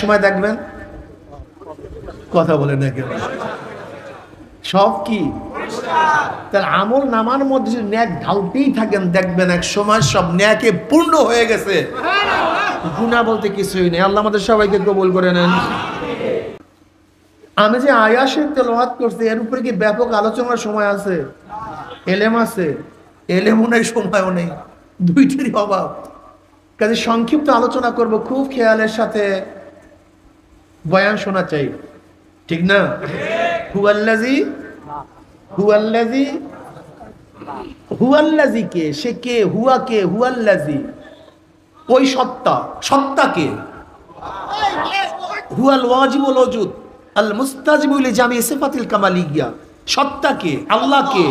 সময় দেখবেন, কথা বলে না কেন, সব কি তার আমল নামার মধ্যে যদি ন্যাক ঢালতেই থাকেন, দেখবেন এক সময় সব ন্যাকে পূর্ণ হয়ে গেছে, গুনাহ বলতে কিছুই নেই। আল্লাহ আমাদের সবাইকে কবুল করে নেন। আমি যে আয়াতের তেলাওয়াত করছি, এর উপরে কি ব্যাপক আলোচনার সময় আছে? এলেম আছে? এলেমও নেই, সময়ও নেই, দুইটারই অভাব। কাজে সংক্ষিপ্ত আলোচনা করব, খুব খেয়ালের সাথে বয়ান শোনা চাই, ঠিক না? হুয়াল্লাযী হুয়াল্লাযী হুয়াল্লাযী কে? সে কে? হুয়া কে? হুয়াল্লাযী ওই সত্তা। সত্তা কে? হুয়াল ওয়াজিবুল ওজুদ আল মুস্তাজিবু লিজামি সিফাতিল কামালিয়্যা। সত্তা কে? আল্লাহ কে?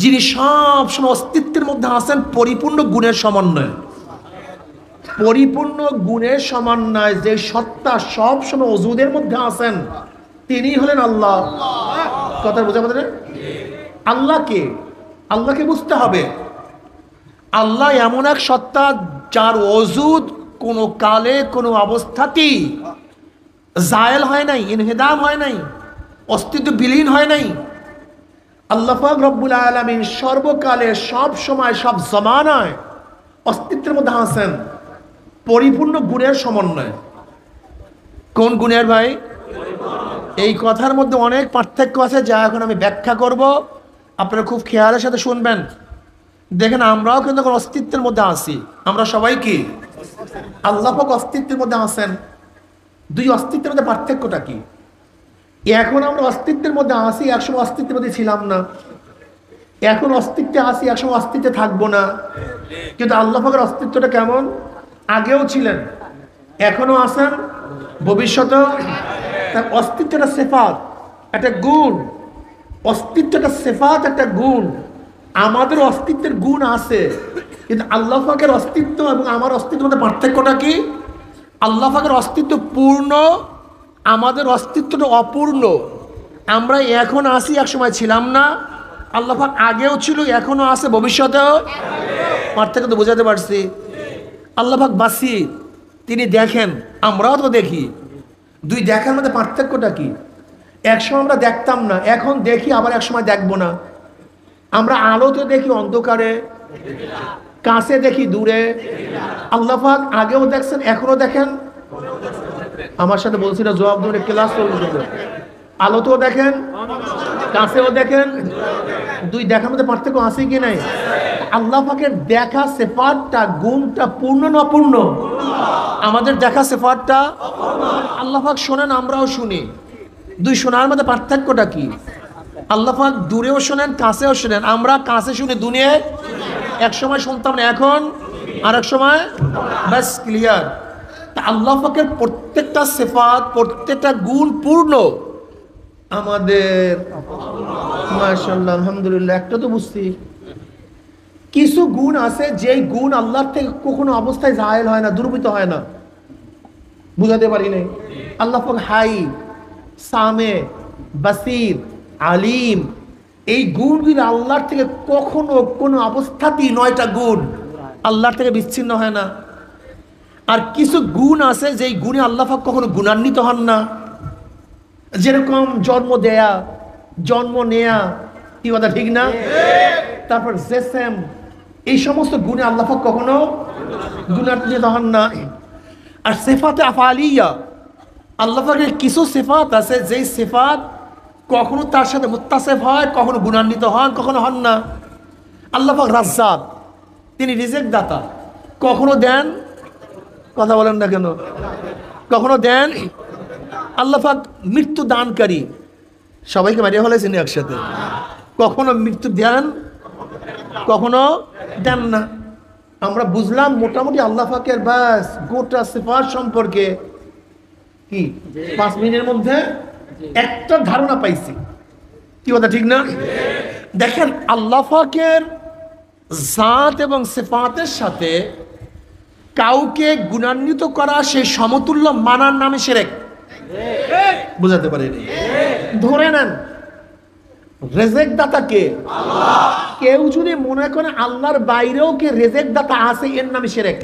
যিনি সব সময় অস্তিত্বের মধ্যে আছেন পরিপূর্ণ গুণের সমন্বয়ে। পরিপূর্ণ গুণের সমন্বয় যে সত্তা সব সময় ওজুদের মধ্যে আছেন, তিনি হলেন আল্লাহ। কথা বোঝা কথা? আল্লাহকে আল্লাহকে বুঝতে হবে। আল্লাহ এমন এক সত্তা যার ওজুদ কোনো কালে কোনো অবস্থাতেই জায়েল হয় নাই, ইনহিদাম হয় নাই, অস্তিত্ব বিলীন হয় নাই। আল্লাহ পাক রব্বুল আলামিন সর্বকালে সব সময় সব জমানায় অস্তিত্বের মধ্যে আছেন পরিপূর্ণ গুণের সমন্বয়। কোন গুণের ভাই? এই কথার মধ্যে অনেক পার্থক্য আছে, যা এখন আমি ব্যাখ্যা করব, আপনারা খুব খেয়ালের সাথে শুনবেন। দেখেন, আমরাও কিন্তু এখন অস্তিত্বের মধ্যে আছি। আমরা সবাই কি? আল্লাহ পাক অস্তিত্বের মধ্যে আছেন। দুই অস্তিত্বের মধ্যে পার্থক্যটা কি? এখন আমরা অস্তিত্বের মধ্যে আছি, একসময় অস্তিত্বের মধ্যে ছিলাম না। এখন অস্তিত্বে আছি, একসময় অস্তিত্বে থাকবো না। কিন্তু আল্লাহ পাকের অস্তিত্বটা কেমন? আগেও ছিলেন, এখনো আছেন, ভবিষ্যতেও। তার অস্তিত্বটা সিফাত, একটা গুণ। অস্তিত্বটা সিফাত, একটা গুণ। আমাদের অস্তিত্বের গুণ আছে, কিন্তু আল্লাহ পাকের অস্তিত্ব এবং আমার অস্তিত্বের মধ্যে পার্থক্যটা কি? আল্লাহ পাকের অস্তিত্ব পূর্ণ, আমাদের অস্তিত্বটা অপূর্ণ। আমরা এখন আছি, এক সময় ছিলাম না। আল্লাহ পাক আগেও ছিল, এখনো আছে, ভবিষ্যতেও। পার্থক্য তো বোঝাতে পারছি? আল্লাহ পাক বাসির, তিনি দেখেন, আমরাও তো দেখি। দুই দেখার মধ্যে পার্থক্যটা কি? একসময় আমরা দেখতাম না, এখন দেখি, আবার একসময় দেখবো না। আমরা আলোতে দেখি, অন্ধকারে, কাছে দেখি, দূরে। আল্লাহ পাক আগেও দেখছেন, এখনো দেখেন। আমার সাথে বলছি না, জবাব ধরে ক্লাস চলবে। আলোতেও দেখেন, কাছেও দেখেন। দুই দেখার মধ্যে পার্থক্য আছে কি নাই? আল্লাহ পাকের দেখা সিফাতটা, গুণটা পূর্ণ না অপূর্ণ? আমাদের দেখা সিফাতটা। আল্লাহ পাক শোনেন, আমরাও শুনি। দুই শোনার মধ্যে পার্থক্যটা কি? আল্লাহ পাক দূরেও শোনেন, কাছেও শোনেন। আমরা কাছে শুনি, দুনিয়ায় এক সময় শুনতাম না, এখন আর এক সময়। ব্যাস, ক্লিয়ার। তা আল্লাহ পাকের প্রত্যেকটা সিফাত, প্রত্যেকটা গুণ পূর্ণ। আমাদের মাশাআল্লাহ, আলহামদুলিল্লাহ, একটা তো বুঝছি। কিছু গুণ আছে যেই গুণ আল্লাহর থেকে কখনো অবস্থায় জায়েল হয় না, দুর্বৃত হয় না। বুঝাতে পারি নাই? আল্লাহ পাক হাই, সামে, বাসির, আলিম, এই গুণগুলো আল্লাহর থেকে কখনো কোনো অবস্থাতেই, 9টা গুণ আল্লাহর থেকে বিচ্ছিন্ন হয় না। আর কিছু গুণ আছে যেই গুণে আল্লাহ পাক কখনো গুণান্বিত হন না। যেরকম জন্ম দেয়া, জন্ম নেয়া, কি কথা ঠিক না? তারপর জেসেম, এই সমস্ত গুণে আল্লাহ পাক কখনো গুণান্বিত হন না। আর সিফাতে আফআলিয়া, আল্লাহ পাকের কিছু সিফাত আছে যেই সিফাত কখনো তার সাথে মুত্তাসিফ হয়, কখনো গুণান্বিত হন, কখনো হন না। আল্লাহ পাক রাজ্জাক, তিনি রিজিক দাতা, কখনো দেন, কথা বলেন না কেন, কখনো দেন। আল্লাহ পাক মৃত্যু দানকারী, সবাইকে মারিয়া ফেলেছেন একসাথে। কখনো মৃত্যু দেন, কখনো দেন না। আমরা বুঝলাম মোটামুটি আল্লাহ পাকের বাস গোটা সিফাত সম্পর্কে কি 5 মিনিটের মধ্যে একটা ধারণা পাইছি, কি কথা ঠিক না? দেখেন, আল্লাহ পাকের জাত এবং সিফাতের সাথে কাউকে গুণান্বিত করা, সেই সমতুল্য মানার নামে শিরক। বুঝাতে পারিনি? ধরে নেন, রেজেক দাতা কে? আল্লাহ। কেউ যদি মনে করে আল্লাহর বাইরেও কে রেজেক দাতা আছে, এর নামে শিরক।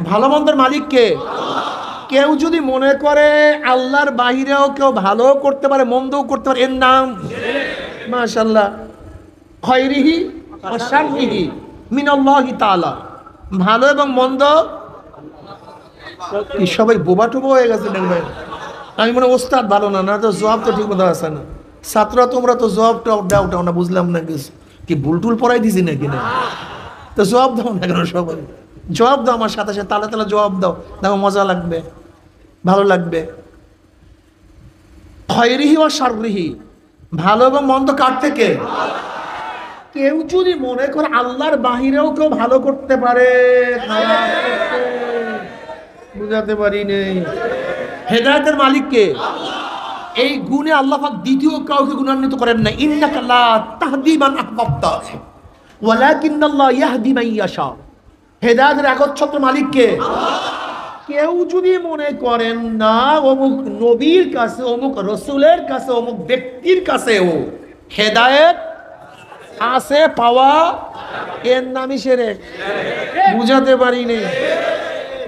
ভালো মন্দের মালিক কে? আল্লাহ। কেউ যদি মনে করে আল্লাহর বাহিরেও কেউ ভালো করতে পারে মন্দও করতে পারে, এর নাম মাশাআল্লাহ খায়রিহি ওয়া শাররিহি মিনাল্লাহি তাআলা। ভালো এবং মন্দ কি সবাই বোবা টোবা হয়ে গেছে দেখবেন। আমি মনে ওস্তাদ ভালো না, না তো জবাব তো ঠিক মতো আসে না। ছাত্ররা তোমরা তো জবাবটা দাও না, বুঝলাম না কিছু কি ভুলটুল পড়াই দিছি নাকি না, তো জবাব দাও না কেন সবাই, জবাব দাও আমার সাথে সাথে, তালে তালে জবাব দাও, দেখো মজা লাগবে, ভালো লাগবে। খায়রিহি ওয়া শাররিহি, ভালো এবং মন্দ কার থেকে? কেউ যদি মনে করে আল্লাহর বাহিরেও কেউ ভালো করতে পারে, বুঝাতে পারি নেই। হেদায়েতের মালিক কে? এই গুণে আল্লাহ পাক দ্বিতীয় কাউকে গুণান্বিত করেন না। ইন্নাকা লা তাহদি মান আহবাবতা ওয়ালাকিন্নাল্লাহ ইয়াহদি মান ইয়াশা। হেদায়েতের একচ্ছত্র মালিক কে? কেউ যদি মনে করেন না অমুক নবীর কাছে, অমুক রসুলের কাছে, অমুক ব্যক্তির কাছেও হেদায়েত আছে পাওয়া, এর নামই শিরক। বুঝাতে পারি নেই।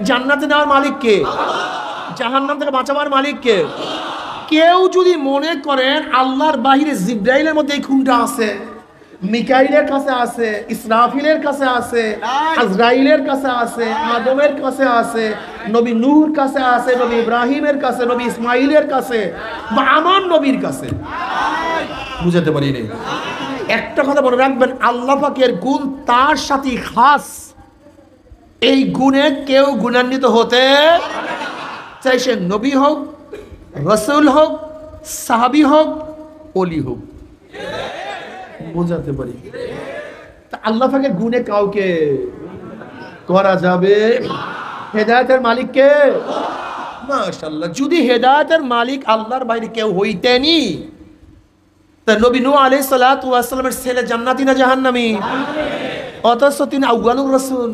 জান্নাতে নেওয়ার মালিক কে? জাহান্নাম থেকে বাঁচাবার মালিক কে? কেউ যদি মনে করেন আল্লাহর বাহিরে জিব্রাইলের মধ্যে এই খুনটা আছে, মিকাইলের কাছে আছে, ইসরাফিলের কাছে আছে, আজরাইলের কাছে আছে, আদমের কাছে আছে, নবী নূহর কাছে আছে, নবী ইব্রাহিমের কাছে, নবী ইসমাইলের কাছে, বা আমার নবীর কাছে, বুঝাতে পারি নেই। একটা কথা মনে রাখবেন, আল্লাহ পাকের গুণ তার সাথে খাস। এই গুণে কেউ গুণান্বিত হতে চাই, সে নবী হোক, রসুল হোক, সাহাবী হোক, ওলি হোক, বোঝাতে পারি। তা আল্লাহ পাকের গুণে কাউকে করা যাবে। হেদায়েতের মালিক কে? মাশাআল্লাহ। যদি হেদায়েতের মালিক আল্লাহর বাইরে কেউ হইতেনি, তা নবী নূহ আলাইহিস সালাতু ওয়াস সালামের ছেলে জান্নাতি না জাহান্নামী? অথচ তিনি আউয়ালুর রাসূল,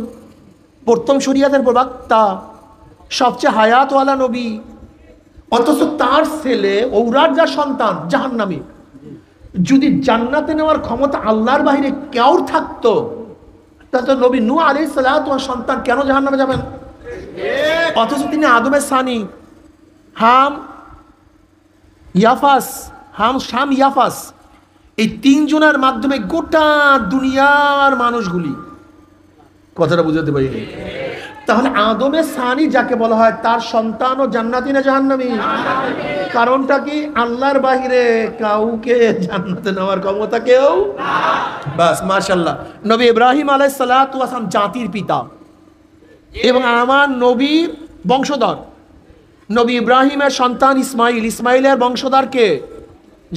প্রথম শরীয়তের প্রবক্তা, সবচেয়ে হায়াতওয়ালা নবী, অথচ তার ছেলে ঔরার যা সন্তান জাহান্নামী। যদি জান্নাতে নেওয়ার ক্ষমতা আল্লাহর বাহিরে কেউ থাকতো, তাহলে নবী নূহ আলাইহিস সালাতু ওয়াস সন্তান কেন জাহান্নামে যাবেন? অথচ তিনি আদমের সানি, হাম ইয়াফাস, শাম ইয়াফাস, এই তিনজনের মাধ্যমে গোটা দুনিয়ার মানুষগুলি, কথাটা বুঝাতে পারিনি। তাহলে আদমের সানি যাকে বলা হয়, তার সন্তানও জান্নাতি না জাহান্নামী? কারণটা কি? আল্লাহর বাহিরে কাউকে জান্নাতে নেওয়ার ক্ষমতা কেউ, বাস মাশাআল্লাহ। নবী ইব্রাহিম আলাইহিস সালাতু ওয়াস সালাম জাতির পিতা এবং আমার নবীর বংশধর। নবী ইব্রাহিমের সন্তান ইসমাইল, ইসমাইলের বংশধর কে?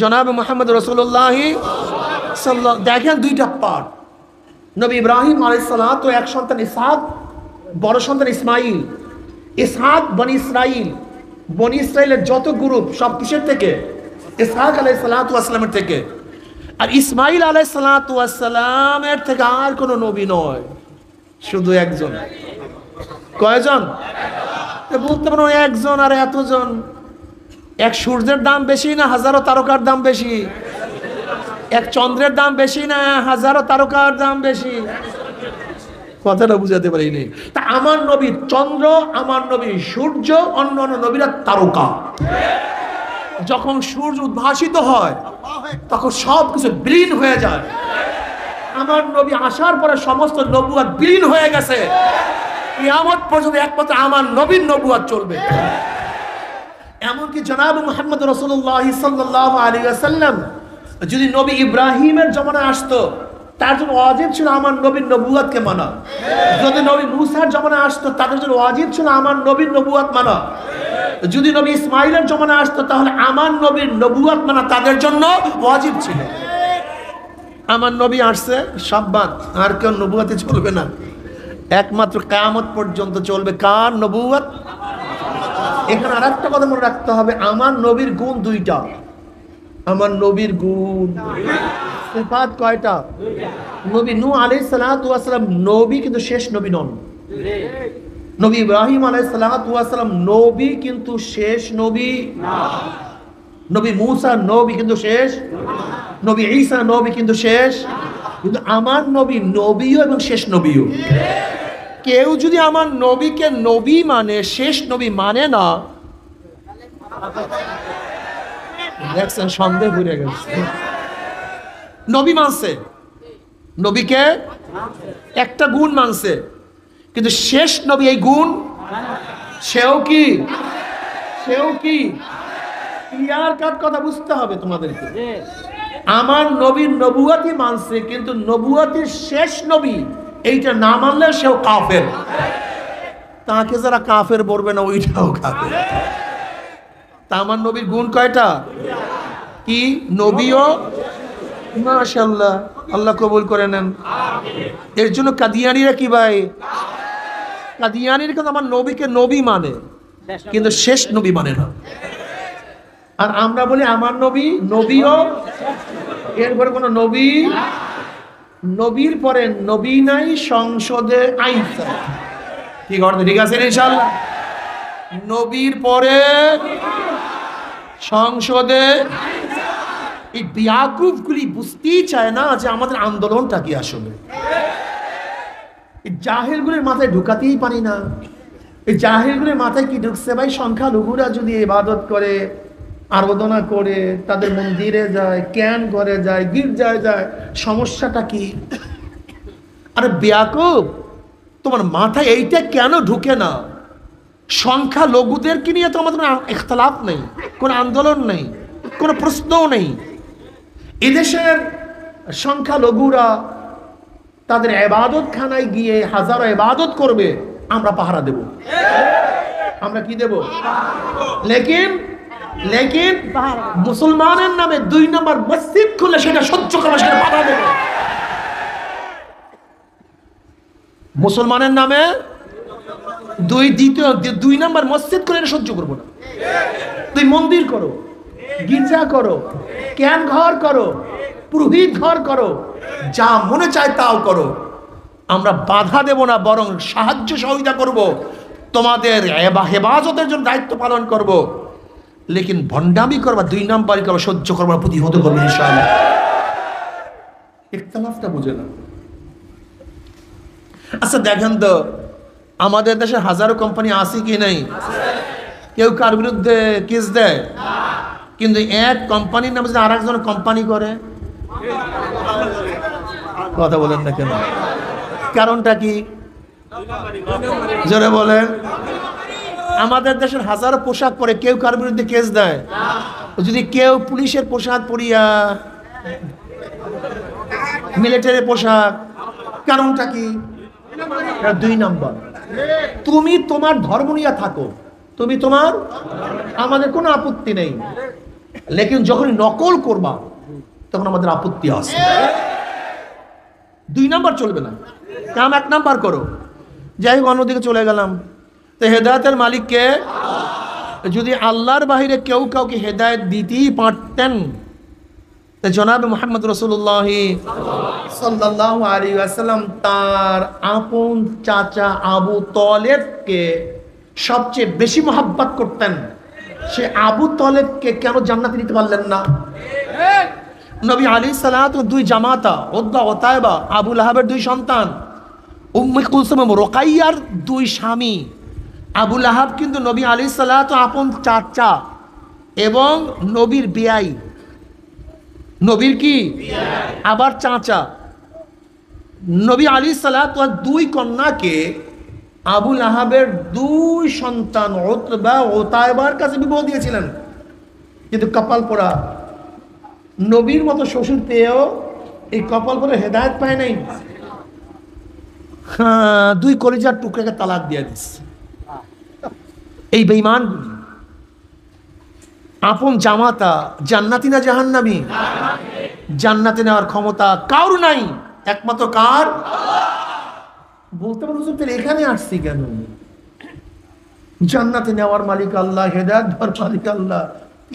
জনাব মুহাম্মদ রাসূলুল্লাহ সাল্লাল্লাহু। দেখেন দুইটা পার্ট। নবী ইব্রাহিম আলাইহিস সালাতু এক সন্তান ইসহাক, বড় সন্তান ইসমাইল। ইসহাক বনি ইসরাইল, বনি ইসরাইলের যত গ্রুপ সব কিসের থেকে? ইসহাক আলাইহিস সালাতু ওয়াস সালামের থেকে। আর ইসমাইল আলাইহিস সালাতু ওয়াস সালামের থেকে আর কোনো নবী নয়, শুধু একজন। কয়জন? বলতে পারো একজন। আর এতজন, এক সূর্যের দাম বেশি না হাজারো তারকার দাম বেশি? এক চন্দ্রের দাম বেশি না হাজারো তারকার দাম বেশি? কথাটা বুঝাতে পারিনি। তা আমার নবী চন্দ্র, আমার নবী সূর্য, অন্য অন্য নবীরা তারকা। যখন সূর্য উদ্ভাসিত হয় তখন সব কিছু বিলীন হয়ে যায়। আমার নবী আসার পরে সমস্ত নবুয়ত বিলীন হয়ে গেছে। কিয়ামত পর্যন্ত একমাত্র আমার নবীর নবুয়ত চলবে। এমনকি জনাব মুহাম্মদ রাসূলুল্লাহ সাল্লাল্লাহু আলাইহি ওয়াসাল্লাম যদি নবী ইব্রাহিমের জমানায় আসতো, তার জন্য ওয়াজিব ছিল আমার নবীর নবুয়তকে মানা। যদি নবী মুসার জমানায় আসতো, তাদের জন্য ওয়াজিব ছিল আমার নবীর নবুয়ত মানা। যদি নবী ইসমাইলের জমানায় আসতো, তাহলে আমার নবীর নবুয়ত মানা তাদের জন্য ওয়াজিব ছিল। আমার নবী আসছে, সব বাদ, আর কেউ নবুয়তে চলবে না। একমাত্র কিয়ামত পর্যন্ত চলবে কার নবুয়ত? এখানে আর একটা কথা মনে রাখতে হবে, আমার নবীর গুণ দুইটা। আমার নবীর গুণ সিফাত কয়টা? নবী নূহ আলাইহিস সালাতু ওয়াস সালাম নবী, কিন্তু শেষ নবী নন। নবী ইব্রাহিম আলাইহিস সালাতু ওয়াস সালাম নবী, কিন্তু শেষ নবী না। নবী মুসা নবী, কিন্তু শেষ। নবী ঈসা নবী, কিন্তু শেষ। কিন্তু আমার নবী নবীও এবং শেষ নবীও। কেউ যদি আমার নবীকে নবী মানে, শেষ নবী মানে না, দেখছেন সন্দেহ ঘুরে গেছে। নবী মানছে, নবীকে একটা গুণ মানছে, কিন্তু শেষ নবী এই গুণ সেও কি ক্লিয়ার কাট কথা বুঝতে হবে তোমাদেরকে। আমার নবীর নবুয়াতি মানছে, কিন্তু নবুয়াতির শেষ নবী এইটা না মানলে সেও কাফের। তাকে যারা কাফের বলবে না ওইটাও কাফের। তা আমার নবীর গুণ কয়টা? কি? নবীও মাশাআল্লাহ, আল্লাহ কবুল করে নেন। এর জন্য কাদিয়ানীরা কি ভাই? কাদিয়ানীরা কিন্তু আমার নবীকে নবী মানে, কিন্তু শেষ নবী মানে না। আর আমরা বলি আমার নবী নবীও, এরপরে কোনো নবী, নবীর পরে নবী নাই, সংসদে আইন। ঠিক আছে, ঠিক আছে ইনশাআল্লাহ। নবীর পরে সংসদে, এই বিয়াকুফগুলি বুঝতেই চায় না যে আমাদের আন্দোলনটা কি আসলে। এই জাহেলগুলির মাথায় ঢুকাতেই পারি না। এই জাহেলগুলির মাথায় কি ঢুকছে ভাই? সংখ্যালঘুরা যদি ইবাদত করে, আরাধনা করে, তাদের মন্দিরে যায়, ক্যান ঘরে যায়, গির্জায় যায়, সমস্যাটা কি? আরে বেয়াকুব, তোমার মাথায় এইটা কেন ঢুকে না? সংখ্যালঘুদেরকে নিয়ে তো আমাদের ইখতিলাফ নেই, কোনো আন্দোলন নেই, কোনো প্রশ্নও নেই। এদেশের সংখ্যালঘুরা তাদের ইবাদত খানায় গিয়ে হাজারো ইবাদত করবে, আমরা পাহারা দেব। আমরা কি দেব? লেকিন মুসলমানের নামে 2 নম্বর মসজিদ খুলে সেটা সহ্য করা, সেটা পাহারা দেব। মুসলমানের নামে 2 নম্বর মসজিদ করে সহ্য করবো না। তুই মন্দির করো, গির্জা করো, ক্যান ঘর করো, পুরোহিত ঘর করো, যা মনে চায় তাও করো, আমরা বাধা দেব না, বরং সাহায্য সহযোগিতা করব, তোমাদের হেফাজতের জন্য দায়িত্ব পালন করব। লেকিন ভণ্ডামি করবা, 2 নম্বরই করবা, সহ্য করবা, প্রতিহত করবো ইনশাআল্লাহ। ইখতিলাফটা বুঝে না। আচ্ছা দেখেন তো, আমাদের দেশে হাজারো কোম্পানি আছে কি নাই? কেউ কার বিরুদ্ধে কেস দেয়, কিন্তু এক কোম্পানির নামে যদি আরেকজন কোম্পানি করে, কথা বলেন না কেন? কারণটা কি? জোরে বলেন। আমাদের দেশের হাজারো পোশাক পরে, কেউ কার বিরুদ্ধে কেস দেয়? যদি কেউ পুলিশের পোশাক পরিয়া, মিলিটারি পোশাক, কারণটা কি? 2 নম্বর। তুমি তোমার ধর্ম নিয়ে থাকো, তুমি তোমার, আমাদের কোনো আপত্তি নেই, লেকিন যখন নকল করবা তখন আমাদের আপত্তি আছে। 2 নম্বর চলবে না, কাম 1 নম্বর করো। যাই হোক, অন্যদিকে চলে গেলাম। তো হেদায়েতের মালিককে, যদি আল্লাহর বাহিরে কেউ কাউকে হেদায়েত দিতেই পারতেন, তো জনাবে মুহাম্মদ রাসূলুল্লাহ সাল্লাল্লাহু আলাইহি ওয়াসাল্লাম তার আপন চাচা আবু তালেবকে সবচেয়ে বেশি মহব্বত করতেন। সে আবু তালেবকে কেন জান্নাতে দিতে পারলেন না? নবী আলাইহিস সালাতু 2 জামাতা, উতবা ও তায়বা, আবু লাহাবের 2 সন্তান, উম্মে কুলসুম ও রুকাইয়ার 2 স্বামী। আবু লাহাব কিন্তু নবী আলাইহিস সালাতু আপন চাচা এবং নবীর বিয়াই, নবীর কি আবার চাচা। নবী আলাইহিস সালাতু 2 কন্যাকে আবু লাহাবের 2 সন্তান উতবা ও তায়বার কাছে বিবাহ দিয়েছিলেন, কিন্তু কপাল পোড়া, নবীর মতো শ্বশুর পেয়েও এই কপাল পোড়া হেদায়েত পায় নাই। 2 কলিজার টুকরাকে তালাক দিয়ে দিচ্ছে। এই বেঈমানগুলি আপন জামাতা জান্নাতি না জাহান্নামী? জান্নাতে নেওয়ার ক্ষমতা কার নাই, একমাত্র কার? বলতে পারো তাহলে এখানে আসছি কেন? জান্নাতে নেওয়ার মালিক আল্লাহ, হেদায়েত দেওয়ার মালিক আল্লাহ,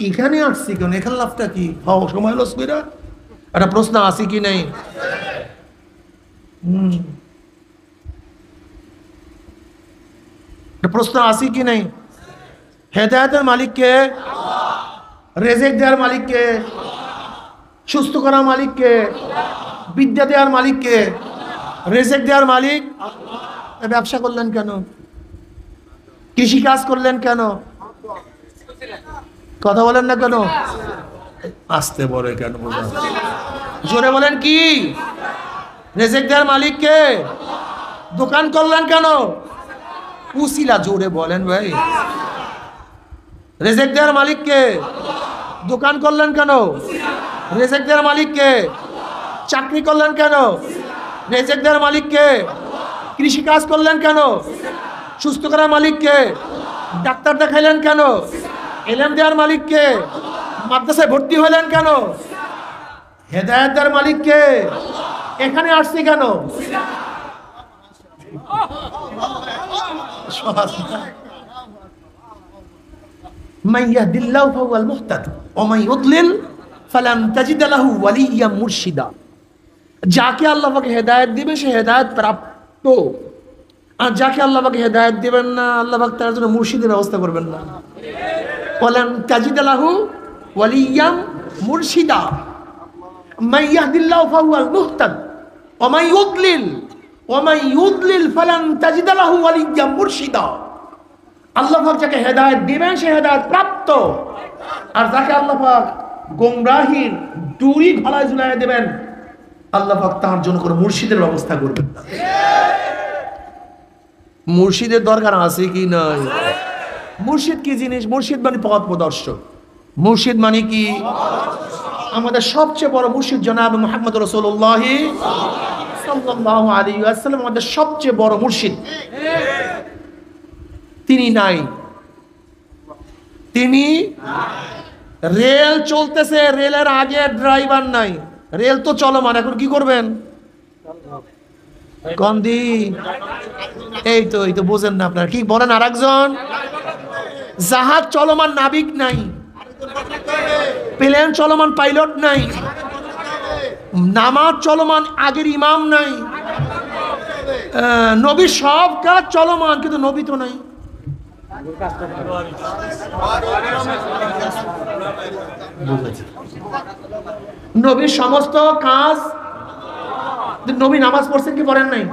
এখানে আসছি কেন? এখানে লাভটা কি? সময় লস কইরা একটা প্রশ্ন আসি কি নাই? প্রশ্ন আসি কি নাই? হেদায়েতের মালিককে, রেজেক দেওয়ার মালিককে, সুস্থ করার মালিককে, বিদ্যা দেওয়ার মালিককে, রেজেক দেওয়ার মালিক, ব্যবসা করলেন কেন? কৃষি কাজ করলেন কেন? কথা বলেন না কেন? আসতে বলে কেন? জোরে বলেন কি? রিজিক দেওয়ার মালিক কে? দোকান করলেন কেন? উসিলা, জোরে বলেন ভাই। রিজিক দেওয়ার মালিক কে? দোকান করলেন কেন? রিজিক দেওয়ার মালিক কে? চাকরি করলেন কেন? রিজিক দেওয়ার মালিক কে? কৃষি কাজ করলেন কেন? সুস্থ করার মালিক কে? ডাক্তার দেখাইলেন কেন? ইলম দেওয়ার মালিক কে? মাদ্রাসায় ভর্তি হলেন কেন? হেদায়েত দেওয়ার মালিক কে? এখানে আসছি কেন? মান ইয়াহদিল্লাহু ফাহুয়াল মুহতাদ ওয়া মান ইউদ্লিল ফালান তাজিদ লাহু ওয়ালিয়্যাম মুরশিদা। যাকে আল্লাহ পাক হেদায়েত দিবে সে হেদায়েত প্রাপ্ত, আর যাকে আল্লাহ পাক হেদায়েত দিবেন না আল্লাহ পাক তার জন্য মুর্শিদের ব্যবস্থা করবেন না। ওয়ালান তাজিদ লাহু ওয়ালিয়্যাম মুরশিদা। মান ইয়াহদিল্লাহু ফাহুয়াল মুহতাদ ওয়া মান ইউদ্লিল ফালান তাজিদ লাহু ওয়ালিয়্যাম মুরশিদা। আল্লাহ পাক যাকে হেদায়েত দিবেন সে হেদায়েত প্রাপ্ত, আর যাকে আল্লাহ পাক গোমরাহির ডুরি গলায় ঝুলাইয়া দেবেন আল্লাহ পাক তার জন্য কোনো মুর্শিদের ব্যবস্থা করবেন না। মুর্শিদের দরকার আছে কি নাই? মুর্শিদ কি জিনিস? মুর্শিদ মানে পথ প্রদর্শক। মুর্শিদ মানে কি? আমাদের সবচেয়ে বড় মুর্শিদ জনাব মুহাম্মদ রাসূলুল্লাহ সাল্লাল্লাহু আলাইহি ওয়াসাল্লাম আমাদের সবচেয়ে বড় মুর্শিদ। তিনি নাই, তিনি রেল চলতেছে, রেলের আগে ড্রাইভার নাই, রেল তো চলমান, এখন কি করবেন? কন্দি এই তো বোঝেন না আপনারা, কি বলেন? আর একজন জাহাজ চলমান, নাবিক নাই, প্লেন চলমান, পাইলট নাই, নামাজ চলমান, আগের ইমাম নাই, নবী সব কাজ চলমান কিন্তু নবী তো নাই। নবীর সমস্ত কাজ, নবী নামাজ পড়ছেন কি পড়েন নাই?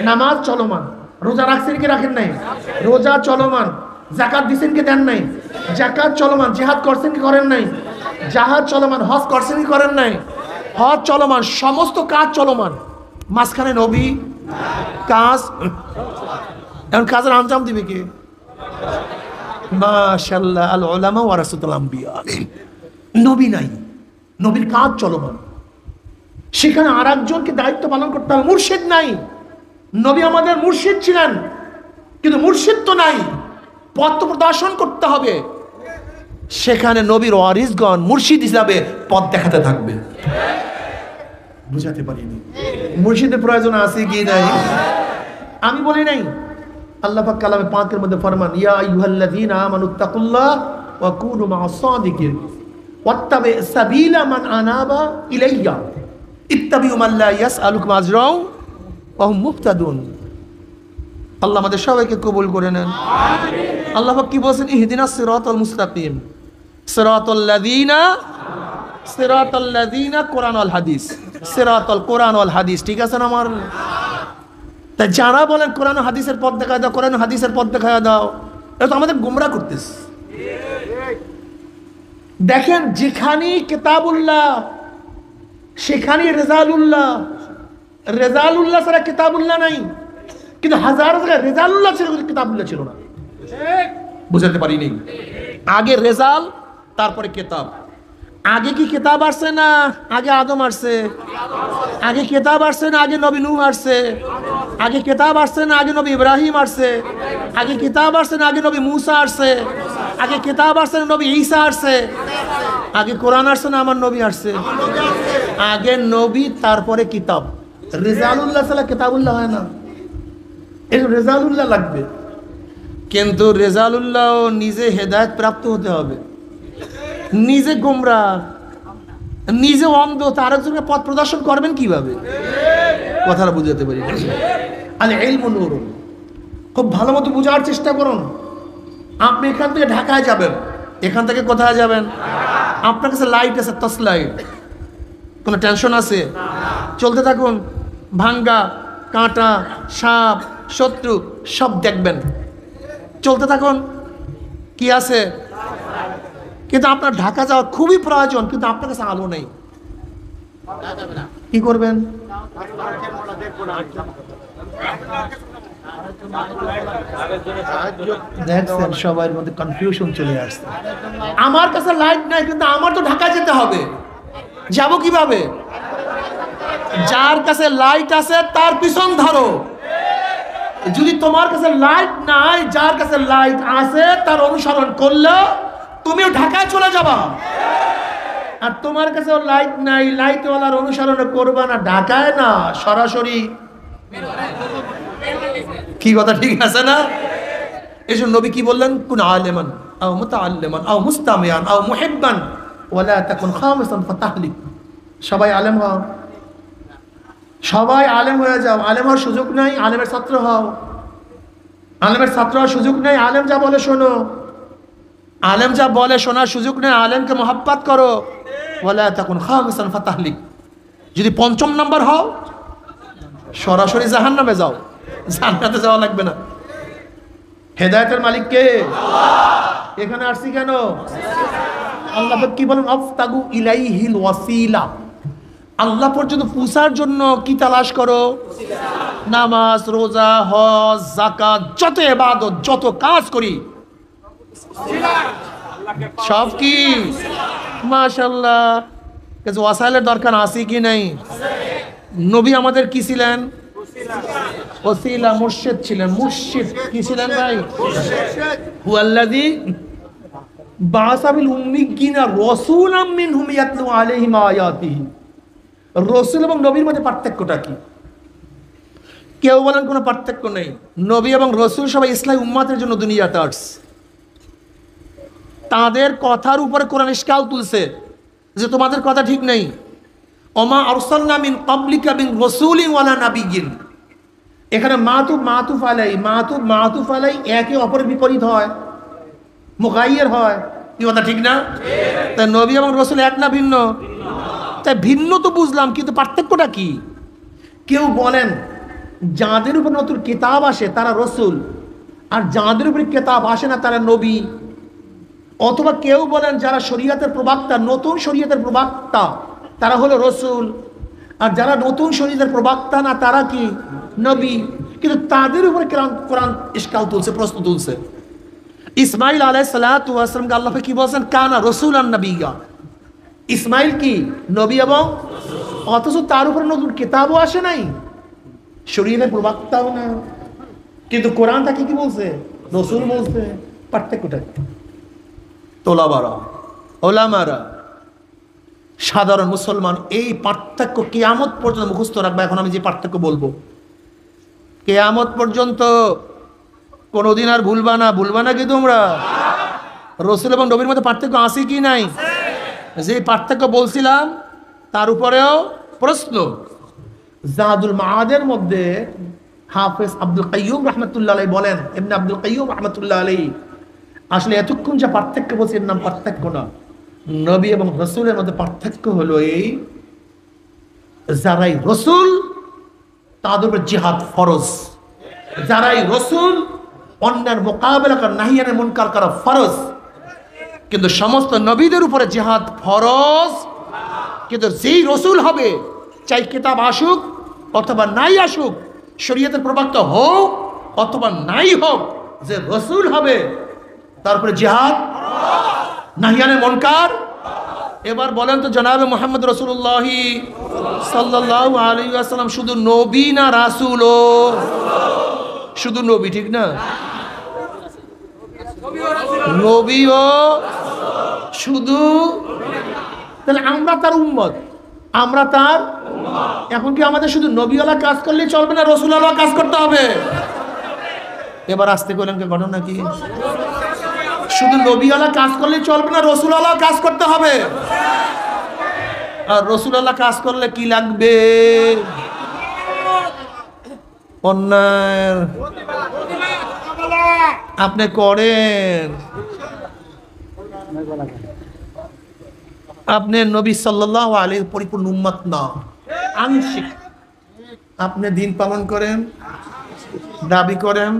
নামাজ চলমান। রোজা রাখছেন কি রাখেন নাই? রোজা চলমান। যাকাত দিছেন কি দেন নাই? যাকাত চলমান। জিহাদ করছেন কি করেন নাই? জিহাদ চলমান। হজ করছেন কি করেন নাই? হজ চলমান। সমস্ত কাজ চলমান, মাঝখানে নবী কাজ। এখন কাজের আঞ্জাম দিবে কে? মাশাআল্লাহ, আল উলামা ওয়ারাসাতুল আম্বিয়া। নবী নাই, নবীর কাজ চলমান, সেখানে আর একজনকে দায়িত্ব পালন করতে হবে। মুর্শিদ নাই, নবী আমাদের মুর্শিদ ছিলেন কিন্তু মুর্শিদ তো নাই, পথ প্রদর্শন করতে হবে। সেখানে নবীর ওয়ারিসগণ মুর্শিদ হিসাবে পথ দেখাতে থাকবে। বুঝাতে পারিনি মুর্শিদের প্রয়োজন আছে কি নাই? আমি বলি নাই, আল্লাহ পাক কালামে পাকের মধ্যে ফরমান, ইয়া আইয়ুহাল্লাযীনা আমানুত্তাকুল্লাহ ওয়া কুনু মা'আস সাদিকিন ওয়াত্তাবি সাবিলা মান আনাবা ইলাইয়া ইত্তাবিউ মান লা ইয়াসআলুকুম আজরাও ওয়া হুম মুহতাদুন। আল্লাহ আমাদের সবাইকে কবুল করে নেন, আমিন। আল্লাহ পাক কি বলেন? ইহদিনাস সিরাতাল মুস্তাকিম সিরাতাল লাযীনা কোরআন ওয়াল হাদিস, সিরাতাল কোরআন ওয়াল হাদিস, ঠিক আছে না? আমার তাই যারা বলেন কোরআন হাদিসের পথ দেখায় দাও, কোরআন হাদিসের পথ দেখায় দাও, এটা তো আমাদের গোমরা করতেছে। দেখেন, যেখানেই কিতাবুল্লাহ সেখানেই রেজালুল্লাহ। রেজালুল্লাহ ছাড়া কিতাবুল্লাহ নাই, কিন্তু হাজার জায়গায় রেজালুল্লাহ ছিল, কিতাবুল্লাহ ছিল না। বুঝাতে পারিনি? আগে রেজাল, তারপরে কিতাব। আগে কি কিতাব আসছে না আগে আদম আসছে? আগে কিতাব আসছে না আগে নবী নূহ আসছে? আগে কিতাব আসছে না আগে নবী ইব্রাহিম আসছে? আগে কিতাব আসছে না আগে নবী মুসা আসছে? আগে কিতাব আসছে না নবী ঈসা আসছে? আগে কোরআন আসছে না আমার নবী আসছে? আগে নবী, তারপরে কিতাব। রেজালুল্লাহ ছাড়া কিতাবুল্লাহ হয় না, এই রেজালুল্লাহ লাগবে। কিন্তু রেজালুল্লাহ নিজে হেদায়েত প্রাপ্ত হতে হবে, নিজে গোমরা, নিজে অন্ধ, তার একজনকে পথ প্রদর্শন করবেন কিভাবে? কথাটা বুঝাতে পারি। আল ইলমু নূরুন, খুব ভালো মতো বোঝার চেষ্টা করুন। আপনি এখান থেকে ঢাকায় যাবেন, এখান থেকে কোথায় যাবেন? আপনার কাছে লাইট আছে, টর্চ লাইট, কোনো টেনশন আছে? চলতে থাকুন। ভাঙ্গা, কাঁটা, সাপ, শত্রু সব দেখবেন, চলতে থাকুন। কি আছে? কিন্তু আপনার ঢাকা যাওয়া খুবই প্রয়োজন, কিন্তু আপনার কাছে আলো নেই, কি করবেন? দেখছেন সবার মধ্যে কনফিউশন চলে আসছে। আমার কাছে লাইট নাই, কিন্তু আমার তো ঢাকা যেতে হবে, যাব কিভাবে? যার কাছে লাইট আছে তার পিছন ধরো। যদি তোমার কাছে লাইট নাই, যার কাছে লাইট আছে তার অনুসরণ করলে তুমিও ঢাকায় চলে যাবা। আর তোমার কাছে লাইট নাই, লাইটওয়ালার অনুসরণ করবা না, ঢাকায় না, সরাসরি। কি কথা ঠিক আছে না? এই জন্য নবী কি বললেন? কুন আলিমান আও মুতাআল্লিমান আও মুস্তামিয়ান আও মুহিব্বান ওয়ালা তাকুন খামিসান ফাতাহলিক। সবাই আলেম হও, সবাই আলেম হয়ে যাও। আলেম হওয়ার সুযোগ নাই, আলেমের ছাত্র হও। আলেমের ছাত্র হওয়ার সুযোগ নেই, আলেম যা বলে শোনো। আলেম যা বলে শোনার সুযোগ নেই, আলেমকে মোহাব্বত করো। ওয়ালা তাকুন খামিসান ফাতাহলিক। যদি পঞ্চম নাম্বার হও, সরাসরি জাহান্নামে যাও, জান্নাতে যাওয়া লাগবে না। হেদায়েতের মালিক কে? এখানে আসছি কেন? আল্লাহ কি বলেন? আফতাগু ইলাইহিল ওয়াসিলা। আল্লাহ পর্যন্ত পৌঁছার জন্য কি তালাশ করো? নামাজ, রোজা, হজ, যাকাত, যত ইবাদত, যত কাজ করি সব কি মাশাআল্লাহ কিছু ওয়াসাইলের দরকার আছে কি নাই? নবী আমাদের কি ছিলেন? ওসিলা, মুর্শিদ ছিলেন। মুর্শিদ কি ছিলেন ভাই? হুয়াল্লাযী বাআসা বিল উম্মিয়িনা রাসূলাম মিনহুম ইয়াতলু আলাইহিম আয়াতিহি। রাসূল এবং নবীর মধ্যে পার্থক্যটা কি? কেউ বলেন কোনো পার্থক্য নেই। নবী এবং রাসূল সবাই ইসলামী উম্মতের জন্য দুনিয়াতে আসছে। তাদের কথার উপরে কোরআন ইশকাল তুলছে যে তোমাদের কথা ঠিক নেই। ওমা আরসালনা মিন ক্বাবলিকা মিন রাসূলিন ওয়ালা নাবিয়্যিন। এখানে মাতুফ আলাই একে অপরের বিপরীত হয়, মুগাইয়্যির হয়। কি কথা ঠিক না? তাই নবী এবং রাসূল এক না ভিন্ন? তাই ভিন্ন তো বুঝলাম, কিন্তু পার্থক্যটা কি? কেউ বলেন যাদের উপর নতুন কিতাব আসে তারা রাসূল, আর যাদের উপর কিতাব আসে না তারা নবী। অথবা কেউ বলেন যারা শরীয়তের প্রবক্তা, নতুন শরীয়তের প্রবক্তা, তারা হলো রাসূল, আর যারা নতুন শরীয়তের প্রবক্তা না তারা কি? নবী। কিন্তু তাদের উপরে কোরআন ইশকাল তুলছে, প্রশ্ন তুলছে। ইসমাইল আলাইহিস সালাতু ওয়াস সালামকে আল্লাহ কি বলেন? কানা রাসূলান নাবিয়্যা। ইসমাইল কি? নবী এবং অথচ তার উপরে নতুন কিতাবও আসে নাই, শরীয়তের প্রবক্তাও না, কিন্তু কোরআন তাকে কি বলছে? রাসূল বলছে। পার্থক্যটা তোলাবারা, ওলামারা, সাধারণ মুসলমান এই পার্থক্য কিয়ামত পর্যন্ত মুখস্থ রাখবে। এখন আমি যে পার্থক্য বলবো কিয়ামত পর্যন্ত কোনোদিন আর ভুলবা না কি তোমরা? রাসূল এবং নবীর মধ্যে পার্থক্য আছে কি নাই? যে পার্থক্য বলছিলাম তার উপরেও প্রশ্ন। জাদুল মাআদের মধ্যে হাফেজ আব্দুল কাইয়্যুম রাহমাতুল্লাহ আলাইহি বলেন, ইবনে আব্দুল কাইয়্যুম রাহমাতুল্লাহ আলাইহি আসলে এতক্ষণ যে পার্থক্য বলছি এর নাম পার্থক্য না। নবী এবং রাসূলের মধ্যে পার্থক্য হলো এই, যারাই রাসূল তাদের উপর জিহাদ ফরজ, যারাই রাসূল অন্যের মোকাবেলা করা, নাহিয়ানে মুনকার করা ফরজ। কিন্তু সমস্ত নবীদের উপরে জিহাদ ফরজ। কিন্তু যেই রাসূল হবে, চাই কিতাব আসুক অথবা নাই আসুক, শরীয়তের প্রবক্তা হোক অথবা নাই হোক, যে রাসূল হবে তারপরে জিহাদ, নাহিয়ানে মুনকার। এবার বলেন তো জনাবে মুহাম্মদ রাসূলুল্লাহ সাল্লাল্লাহু আলাইহি ওয়াসাল্লাম শুধু নবী না রাসূলও? শুধু নবী, ঠিক না? নবীও শুধু। তাহলে আমরা তার উম্মত, আমরা তার। এখন কি আমাদের শুধু নবীওয়ালা কাজ করলেই চলবে না, রাসূলওয়ালা কাজ করতে হবে? এবার আসতে করলেন কি ঘটনা কি? শুধু নবীওয়ালা কাজ করলেই চলবে না, রাসূলওয়ালা কাজ করতে হবে। আর রাসূলওয়ালা কাজ করলে কি লাগবে? অন্যায় আপনি করেন, আপনি নবী সাল্লাল্লাহু আলাইহি পরিপূর্ণ উম্মত না, আংশিক। আপনি দিন পালন করেন, দাবি করেন,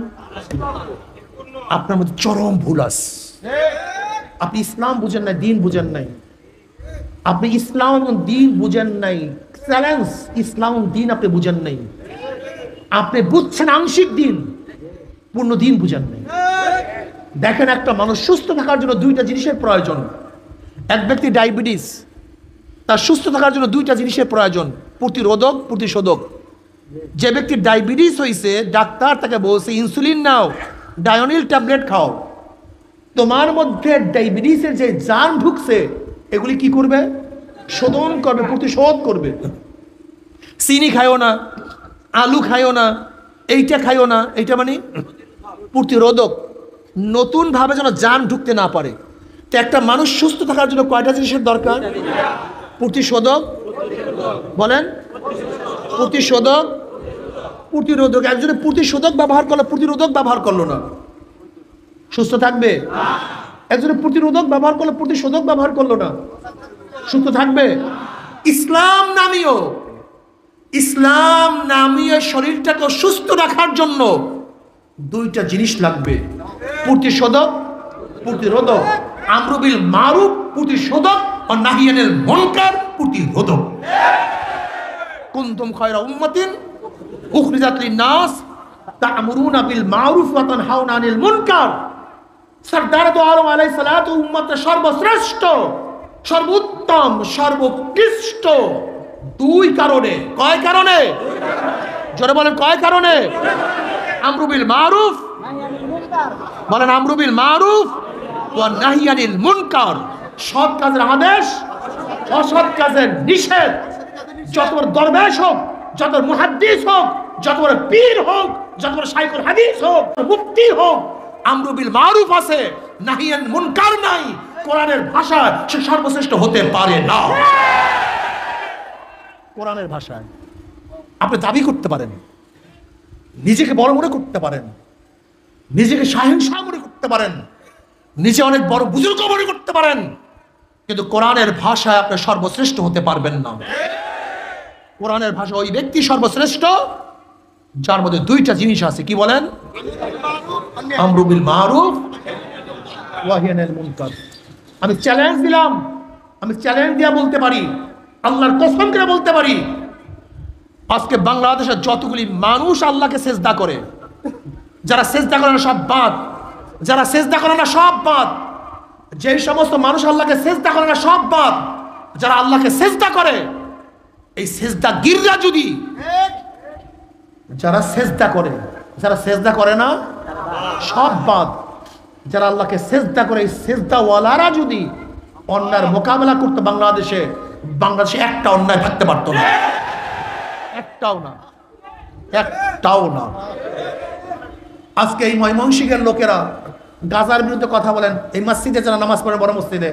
আপনার মধ্যে চরম ভুল আছে। আপনি ইসলাম বুঝেন নাই, দিন বুঝেন নাই। আপনি ইসলাম এবং দিন বুঝেন নাই। চ্যালেঞ্জ, ইসলাম দিন আপনি বুঝেন নাই। আপনি বুঝছেন আংশিক দিন, পূর্ণ দিন বুঝেন নাই। দেখেন, একটা মানুষ সুস্থ থাকার জন্য দুইটা জিনিসের প্রয়োজন। এক ব্যক্তি ডায়াবেটিস, তার সুস্থ থাকার জন্য দুইটা জিনিসের প্রয়োজন, প্রতিরোধক, প্রতিশোধক। যে ব্যক্তির ডায়াবেটিস হয়েছে, ডাক্তার তাকে বলছে ইনসুলিন নাও, ডায়োনিল ট্যাবলেট খাও। তোমার মধ্যে ডায়াবেটিসের যে জার্ম ঢুকছে, এগুলি কি করবে? শোধন করবে, প্রতিশোধ করবে। চিনি খাইও না, আলু খাইও না, এইটা খাইও না, এইটা মানে প্রতিরোধক, নতুন ভাবে যেন জার্ম ঢুকতে না পারে। তো একটা মানুষ সুস্থ থাকার জন্য কয়টা জিনিসের দরকার? প্রতিশোধক, বলেন, প্রতিশোধক, প্রতিরোধক। একজনে প্রতিশোধক ব্যবহার করলো, প্রতিরোধক ব্যবহার করলো না, সুস্থ থাকবে? একজনে প্রতিরোধক ব্যবহার করলো, প্রতিশোধক ব্যবহার করলো না, সুস্থ থাকবে? ইসলাম নামীয় শরীরটাকে সুস্থ রাখার জন্য দুইটা জিনিস লাগবে, প্রতিশোধক, প্রতিরোধক। আমরু বিল মারুফ প্রতিশোধক, আর নাহি আনিল মুনকার প্রতিরোধক। কুনতুম খায়রা উম্মাতিন উখরিজাত লিন-নাস তা'মুরুনা বিল মারুফ ওয়া তানহাউনা আনিল মুনকার। সরদার দো আলম আলাইহিস সালাতু উম্মতের সর্বশ্রেষ্ঠ, সর্বোত্তম, সর্বোৎকৃষ্ট দুই কারণে। কয় কারণে? জোরে বলেন, কয় কারণে? আমরু বিল মারুফ, বলেন আমরু বিল মারুফ ওয়া নাহি আনিল মুনকার। সৎ কাজের আদেশ, অসৎ কাজের নিষেধ। যত বড় দরবেশ হোক, যত বড় মুহাদ্দিস হোক, যত বড় পীর হোক, যত বড় শাইখুল হাদিস হোক, মুফতি হোক, আমরু বিল মারুফ আছে, নাহি আনিল মুনকার নাই। কোরআনের ভাষায় সে সর্বশ্রেষ্ঠ হতে পারে না। কোরআনের ভাষায় আপনি দাবি করতে পারেন, নিজেকে বড় মনে করতে পারেন, নিজেকে শাহেনশাহ মনে করতে পারেন, নিজে অনেক বড় বুজুর্গ মনে করতে পারেন, কিন্তু কোরআনের ভাষায় আপনি সর্বশ্রেষ্ঠ হতে পারবেন না। কোরআনের ভাষা ওই ব্যক্তি সর্বশ্রেষ্ঠ যার মধ্যে দুইটা জিনিস আছে। কি বলেন? আমরু বিল মারুফ ওয়া নাহি আনিল মুনকার। আমি চ্যালেঞ্জ দিলাম, আমি চ্যালেঞ্জ দিয়া বলতে পারি, আল্লাহর কসম করে বলতে পারি, আজকে বাংলাদেশের যতগুলি মানুষ আল্লাহকে সেজদা করে, যারা সেজদা করে না সব বাদ, যারা সেজদা করে না সব বাদ, যেই সমস্ত মানুষ আল্লাহকে সেজদা করে না সব বাদ, যারা আল্লাহকে সেজদা করে, এই সেজদা গিররা যদি, যারা সেজদা করে, যারা সেজদা করে না সব বাদ, যারা আল্লাহকে সেজদা করে, এই সেজদা ওয়ালারা যদি অন্যায়ের মোকাবেলা করতে বাংলাদেশে একটা অন্যায় থাকতে পারতো না, একটাও না, একটাও না। আজকে এই ময়মনসিংহের লোকেরা গাজার বিরুদ্ধে কথা বলেন, এই মসজিদে যারা নামাজ পড়ে, বড় মসজিদে,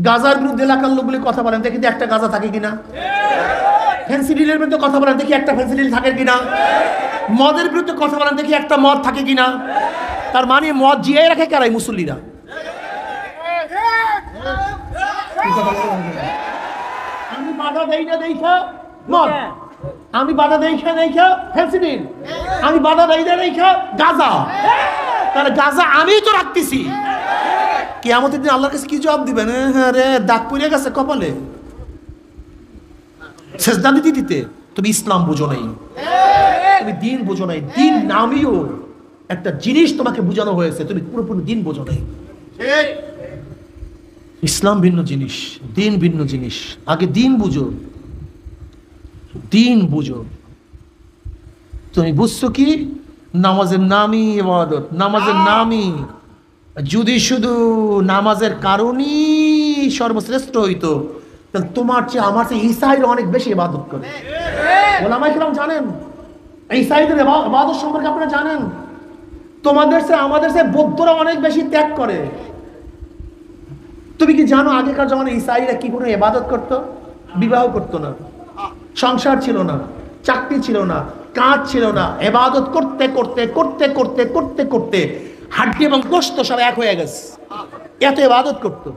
গাজার বিরুদ্ধে এলাকার লোকগুলি কথা বলেন, দেখি একটা গাজা থাকে কিনা। ফেন্সিডিলের বিরুদ্ধে কথা বলেন, দেখি একটা ফেন্সিডিল থাকে কিনা। মদের বিরুদ্ধে কথা বলেন, দেখি একটা মদ থাকে কিনা। তার মানে মদ জিয়ে রাখে কারাই? মুসল্লিরা। আমি বাধা দেই না দেখা মদ, আমি বাধা দেই দেখা ফেন্সিডিল, আমি বাধা দেই না দেখা গাজা। তাহলে গাজা আমি তো রাখতেছি, কিয়ামতের দিন আল্লাহর কাছে কি জবাব দিবেন? হ্যাঁ রে, দাগ পড়ে গেছে কপালে, সেজদা দিতে দিতে। তুমি ইসলাম বুঝো নাই, তুমি দিন বুঝো নাই। দিন নামিও একটা জিনিস তোমাকে বোঝানো হয়েছে, তুমি পুরোপুরি দিন বোঝো নাই। ইসলাম ভিন্ন জিনিস, দিন ভিন্ন জিনিস। আগে দিন বুঝো, দিন বুঝো। তুমি বুঝছো কি? নামাজের নামই ইবাদত, নামাজের নামই। যদি শুধু নামাজের কারণেই সর্বশ্রেষ্ঠ হইতো, তাহলে তোমার চেয়ে আমার চেয়ে ঈসাইরা অনেক বেশি ইবাদত করে। ওলামায়ে কেরাম জানেন, ঈসাইদের ইবাদত সম্পর্কে আপনারা জানেন। তোমাদের চেয়ে আমাদের চেয়ে বৌদ্ধরা অনেক বেশি ত্যাগ করে। তুমি কি জানো আগেকার জমানায় ঈসাইরা কি করে ইবাদত করতো? বিবাহ করতো না, সংসার ছিল না, চাকরি ছিল না, কাজ ছিল না। ইবাদত করতে করতে করতে করতে করতে করতে হাড্ডি এবং গোশত সব এক হয়ে গেছে। এত ইবাদত করতো,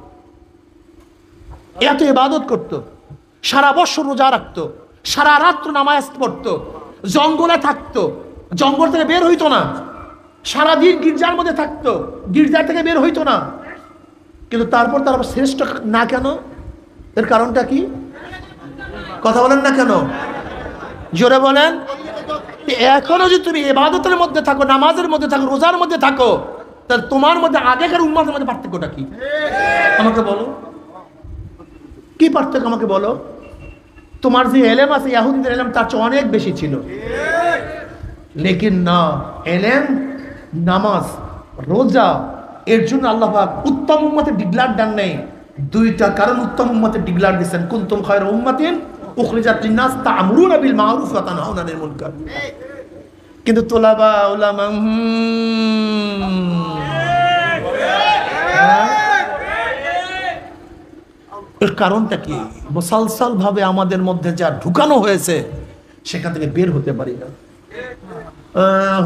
এত ইবাদত করতো, সারা বছর রোজা রাখতো, সারা রাত্র নামাজ পড়তো, জঙ্গলে থাকতো, জঙ্গল থেকে বের হইতো না, সারাদিন গির্জার মধ্যে থাকতো, গির্জার থেকে বের হইতো না। কিন্তু তারপর তার শ্রেষ্ঠ না কেন? এর কারণটা কি? কথা বলেন না কেন? জোরে বলেন। এখনো যদি তুমি ইবাদতের মধ্যে থাকো, নামাজের মধ্যে থাকো, রোজার মধ্যে থাকো, তাহলে তোমার মধ্যে আগেকার উম্মতের মধ্যে পার্থক্যটা কি? আমাকে বলো, কি পার্থক্য আমাকে বলো। তোমার যে এলেম আছে ইহুদিদের এলেম তার চেয়ে অনেক বেশি ছিল। লেকিন না, এলেম, নামাজ, রোজা, এর জন্য আল্লাহ পাক উত্তম উম্মতের ডিক্লার দেন নাই। দুইটা কারণ উত্তম উম্মতের ডিক্লার দিয়েছেন, কুনতুম খায়রা উম্মাতিন উখরিজাত লিন-নাস তা'মুরুনা বিল মা'রুফ ওয়া তানহাউনা আনিল মুনকার। কিন্তু তোলাবা উলামা এর কারণটা কি? মুসালসাল ভাবে আমাদের মধ্যে যা ঢুকানো হয়েছে সেখান থেকে বের হতে পারি না।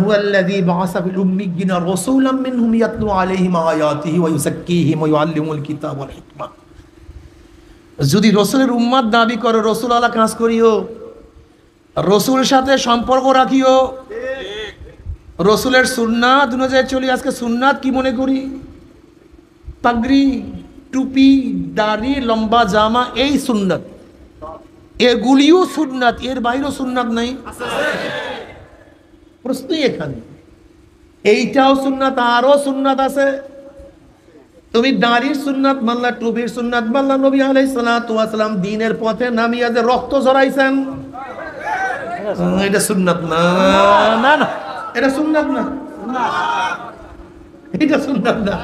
হুয়াল্লাযী বা'আসা ফিল উম্মিয়্যিনা রাসূলাম মিনহুম ইয়াতলু আলাইহিম আয়াতিহি ওয়া ইউযাক্কিহিম ওয়া ইউআল্লিমুল কিতাব ওয়াল হিকমা। যদি রাসূলের উম্মত দাবি করো, রাসূল আলা কাজ করিও, রাসূলের সাথে সম্পর্ক রাখিও, রাসূলের সুন্নাত অনুযায়ী চলি। আজকে সুন্নাত কি মনে করি? পাগড়ি, টুপি, দাড়ি, লম্বা জামা, এই সুন্নাত। এগুলিও সুন্নাত, এর বাইরেও সুন্নাত নাই। প্রশ্নই এখানে। এইটাও সুন্নাত, আরো সুন্নাত আছে। তুমি দাড়ির সুন্নাত মানলা, টুপির সুন্নাত মানলা, নবী আলাইহিস সালাতু ওয়াস সালাম দ্বীনের পথে নামিয়া যে রক্ত ঝরাইছেন, এটা সুন্নাত না। না না, এটা সুন্নাত না, এটা সুন্নাত না।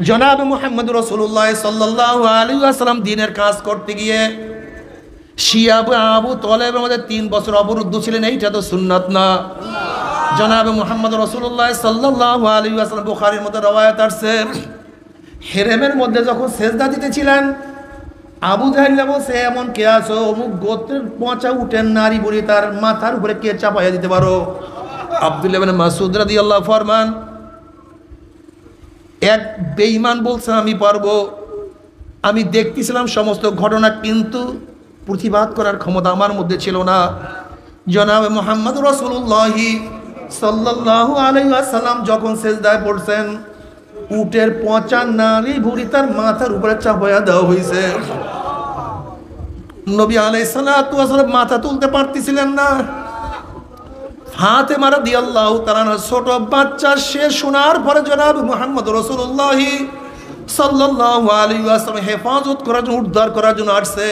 জনাব মুহাম্মদ রাসূলুল্লাহ সাল্লাল্লাহু আলাইহি ওয়াসাল্লাম দ্বীনের কাজ করতে গিয়ে শিয়া আবু তালেবের মধ্যে 3 বছর অবরুদ্ধ ছিলেন, এইটা তো সুন্নাত না। জনাব মুহাম্মদ রাসূলুল্লাহ সাল্লাল্লাহু আলাইহি ওয়াসাল্লাম, বুখারীর মধ্যে রওয়ায়াত আছে, হেরেমের মধ্যে যখন সেজদা দিতেছিলেন, আবু জাহেল বলছে, এমন কে আছো অমুক গোত্রের পচা উটের নারী বুড়ি, তার মাথার উপরে কে চাপাইয়া দিতে পারো? আব্দুল্লাহ ইবনে মাসউদ রাদিয়াল্লাহু ফরমান, এক বেঈমান বলছে আমি পারবো। আমি দেখতেছিলাম সমস্ত ঘটনা, কিন্তু প্রতিবাদ করার ক্ষমতা আমার মধ্যে ছিল না। জনাব মুহাম্মদ রাসূলুল্লাহ সাল্লাল্লাহু আলাইহি ওয়াসাল্লাম যখন সিজদায় পড়ছেন, উটের পচা নারী ভুঁড়ি তার মাথার উপরে চাপাইয়া দেওয়া হয়েছে। নবী আলাইহিস সালাতু ওয়াসাল্লাম মাথা তুলতে পারতেছিলেন না। ফাতেমা রাদিয়াল্লাহু তাআলা ছোট বাচ্চা, সে শোনার পরে জনাব মুহাম্মদ রাসূলুল্লাহ সাল্লাল্লাহু আলাইহি ওয়াসাল্লাম হেফাজত করার জন্য, উদ্ধার করার জন্য আসছে।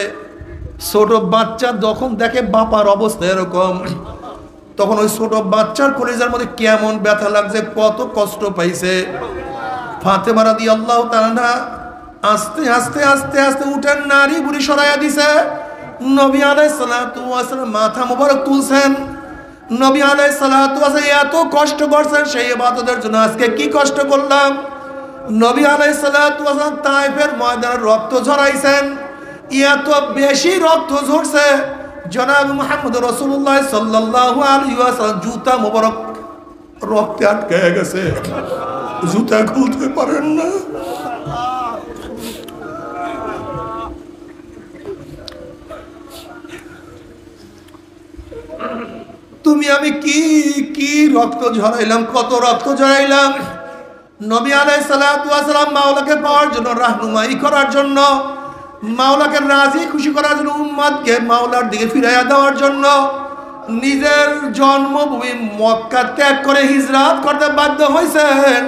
ছোট বাচ্চা যখন দেখে বাবার অবস্থা এরকম, তখন ওই ছোট বাচ্চার কলিজার মধ্যে কেমন ব্যথা লাগছে, কত কষ্ট পাইছে। ফাতেমা রাদিয়াল্লাহু তাআলা আস্তে আস্তে আস্তে আস্তে উটের নারী বুড়ি সরাইয়া দিছে। নবী আলাইহিস সালাতু ওয়াসাল্লাম মাথা মোবারক তুলছেন। নবী আলাইহিস সালাতু ওয়াসাল্লাম এত কষ্ট করছেন সেই ইবাদতের জন্য, আজকে কি কষ্ট করলাম। নবী আলাইহিস সালাতু ওয়াসাল্লাম তায়েফের ময়দানে রক্ত ঝরাইছেন, এত বেশি রক্ত ঝরছে, জনাব মুহাম্মদ রাসূলুল্লাহ সাল্লাল্লাহু আলাইহি ওয়াসাল্লাম জুতা মোবারক রক্তে আটকে গেছে, জুতা খুলতে পারেন না। তুমি আমি কি কি রক্ত ঝরাইলাম, কত রক্ত ঝরাইলাম। নবী আলাইহিস সালাতু ওয়াসাল্লাম মাওলাকে পাওয়ার জন্য, রাহনুমাই করার জন্য, মাওলাকে রাজি খুশি করার জন্য, উম্মতকে মাওলার দিকে ফিরাইয়া দেওয়ার জন্য নিজের জন্মভূমি মক্কা ত্যাগ করে হিজরত করতে বাধ্য হয়েছেন।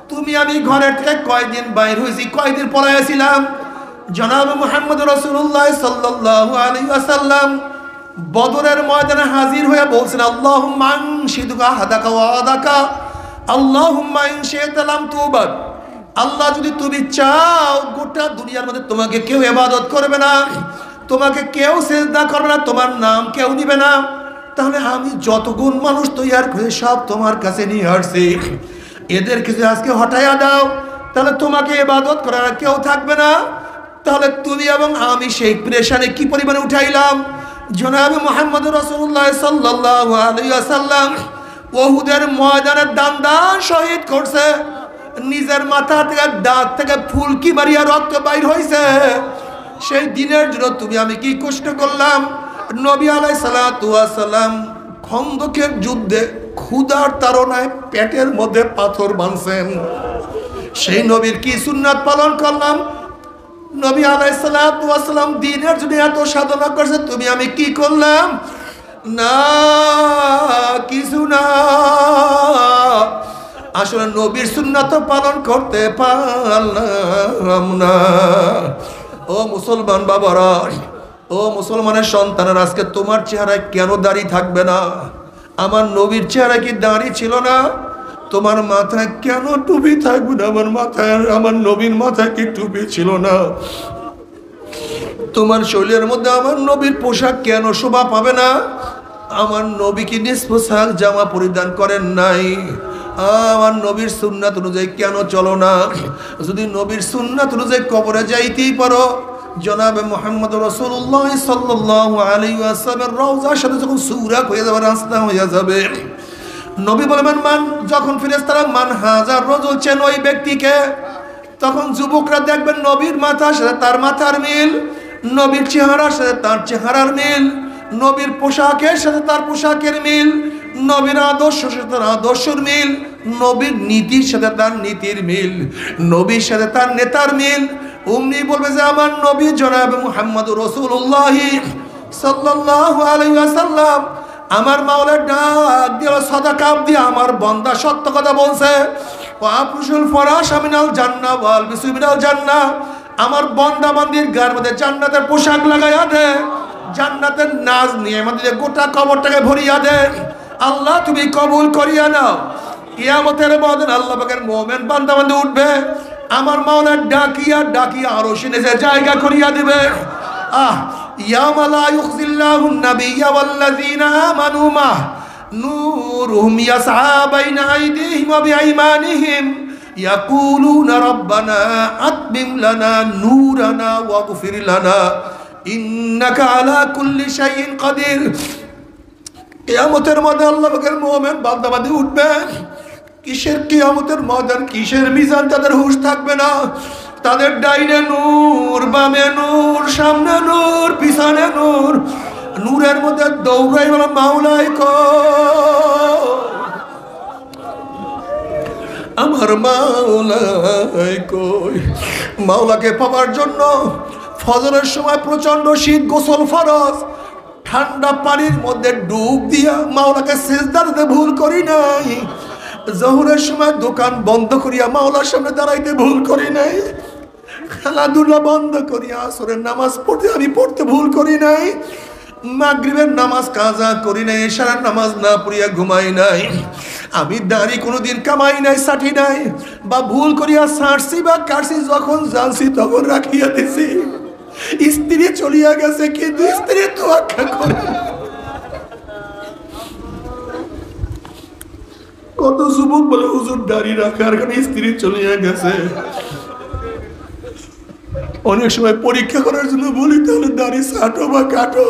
তুমি আমি ঘরের থেকে কয়দিন বাইর হয়েছি, কয়দিন পলাইছিলাম। জনাব মুহাম্মদ রাসূলুল্লাহ সাল্লাল্লাহু আলাইহি ওয়াসাল্লাম বদরের ময়দানে হাজির হয়ে বলছেন, আল্লাহুম্মা আনশিদুকা হাদাকা ওয়া আদাকা, আল্লাহুম্মা ইন শি'তা লাম তুবাদ। আল্লাহ যদি তুমি চাও গোটা দুনিয়ার মধ্যে তোমাকে কেউ ইবাদত করবে না, তোমাকে কেউ সিজদা করবে না, তোমার নাম কেউ নিবে না, তাহলে আমি যতগুণ মানুষ তৈরি করে সব তোমার কাছে নিয়ে আসছি, এদেরকে যদি আজকে হটাইয়া দাও তাহলে তোমাকে ইবাদত করার কেউ থাকবে না। তাহলে তুমি এবং আমি সেই প্রেশারে কি পরিমাণে উঠাইলাম। জনাব মুহাম্মদ রাসূলুল্লাহ সাল্লাল্লাহু আলাইহি ওয়াসাল্লাম উহুদের ময়দানে দান শহীদ করছে, নিজের মাথা থেকে দাঁত থেকে ফুলকি মারিয়া রক্ত বাইর হয়েছে। সেই দিনের জন্য তুমি আমি কি কষ্ট করলাম। নবী আলাইহিস সালাতু ওয়াস সালাম খন্দকের যুদ্ধে ক্ষুধার তাড়নায় পেটের মধ্যে পাথর বাঁধছেন। সেই নবীর কি সুন্নাত পালন করলাম? নবী আলাইহিস সালাতু ওয়াস সালাম দ্বীনের জন্য এত সাধনা করছে, তুমি আমি কি করলাম? না, কিছু না। আসলে নবীর সুন্নাত পালন করতে পারলাম না। ও মুসলমান বাবারা, ও মুসলমানের সন্তানের, আজকে তোমার চেহারায় কেন দাড়ি থাকবে না? আমার নবীর চেহারায় কি দাড়ি ছিল না? তোমার মাথায় কেন টুপি থাকবে না? আমার নবীর মাথায় কি টুপি ছিল না? তোমার শরীরের মধ্যে আমার নবীর পোশাক কেন শোভা পাবে না? আমার নবী কি নিজ পোশাক জামা পরিধান করেন নাই? আমার নবীর সুন্নাত অনুযায়ী কেন চলো না? যদি নবীর সুন্নাত অনুযায়ী কবরে যাইতেই পারো, জনাবে মুহাম্মদ রাসূলুল্লাহ সাল্লাল্লাহু আলাইহি ওয়াসাল্লামের রওজার সাথে যখন সুরাক হয়ে যাবে, রাস্তা হয়ে যাবে, নবী বলবেন মান, যখন ফেরেশতারা মান হাজার রজুল চেন ওই ব্যক্তিকে, তখন যুবকরা দেখবেন নবীর মাথার সাথে তার মাথার মিল, নবীর চেহারার সাথে তার চেহারার মিল, নবীর পোশাকের সাথে তার পোশাকের মিল, নবীর আদর্শের সাথে তার আদর্শের মিল, নবীর নীতির সাথে তার নীতির মিল, নবীর সাথে তার নেতার মিল। উম্মি বলবে যে আমার নবী জনাবে মুহাম্মদুর রাসূলুল্লাহ সাল্লাল্লাহু আলাইহি ওয়াসাল্লাম আমার মাওলার ডাক দিয়ে সাদাকা দিয়ে আমার বান্দা সত্য কথা বলছে। ওয়াফুশুল ফরাশা মিনাল জান্নাহ ওয়াল বিসু মিনাল জান্নাহ, আমার বান্দা বান্দির গায়ের মধ্যে জান্নাতের পোশাক লাগাইয়া দে, জান্নাতের নাজ নিয়ে আমাদের গোটা কবরটাকে ভরিয়া দে। আল্লাহ তুমি কবুল করিয়া নাও। কিয়ামতের ময়দানে আল্লাহ পাকের মুমিন বান্দা বান্দি উঠবে, আমার মাওলা ডাকিয়া ডাকিয়া আরশে নিচে জায়গা করিয়া দিবে। ইয়াওমা লা ইউখজিল্লাহুন নাবিয়্যা ওয়াল্লাযীনা আমানু মা নূরুহুম ইয়াসআ বাইনা আইদিহিম ওয়া বিআইমানিহিম ইয়াকুলুনা রাব্বানা আতমিম লানা নূরানা ওয়াগফির লানা ইন্নাকা আলা কুল্লি শাইইন কাদির। কিয়ামতের ময়দানে আল্লাহ পাকের মুমিন বান্দা বান্দি উঠবে। কিসের কিয়ামতের ময়দান, কিসের মিজান? তাদের হুঁশ থাকবে না। তাদের ডাইনে নূর, বামে নূর, সামনে নূর, পিছনে নূর, নূরের মধ্যে দৌড়াই বলা মাওলাই কই, আমার মাওলাই কই। মাওলাকে পাওয়ার জন্য ফজরের সময় প্রচন্ড শীত, গোসল ফরজ, ঠান্ডা পানির মধ্যে ডুব দিয়া মাওলাকে সিজদা দিতে ভুল করি নাই। জোহরের সময় দোকান বন্ধ করিয়া মাওলার সামনে দাঁড়াইতে ভুল করি নাই। খেলাধুলা বন্ধ করিয়া আসরের নামাজ পড়তে ভুল করি নাই। মাগরিবের নামাজ কাজা করি নাই, এশারের নামাজ না পড়িয়া ঘুমাই নাই। আমি দাড়ি কোনোদিন কামাই নাই, সাটি নাই, বা ভুল করিয়া ছাড়ছি বা কাটছি, যখন জানছি তখন রাখিয়া দিছি। স্ত্রী চলিয়া গেছে, কিন্তু স্ত্রী তো আখ্যা করে। কত যুবক বলে হুজুর দাড়ি রাখার কারণে স্ত্রী চলিয়া গেছে। অনেক সময় পরীক্ষা করার জন্য বলি, তাহলে দাড়ি ছাটো বা কাটো।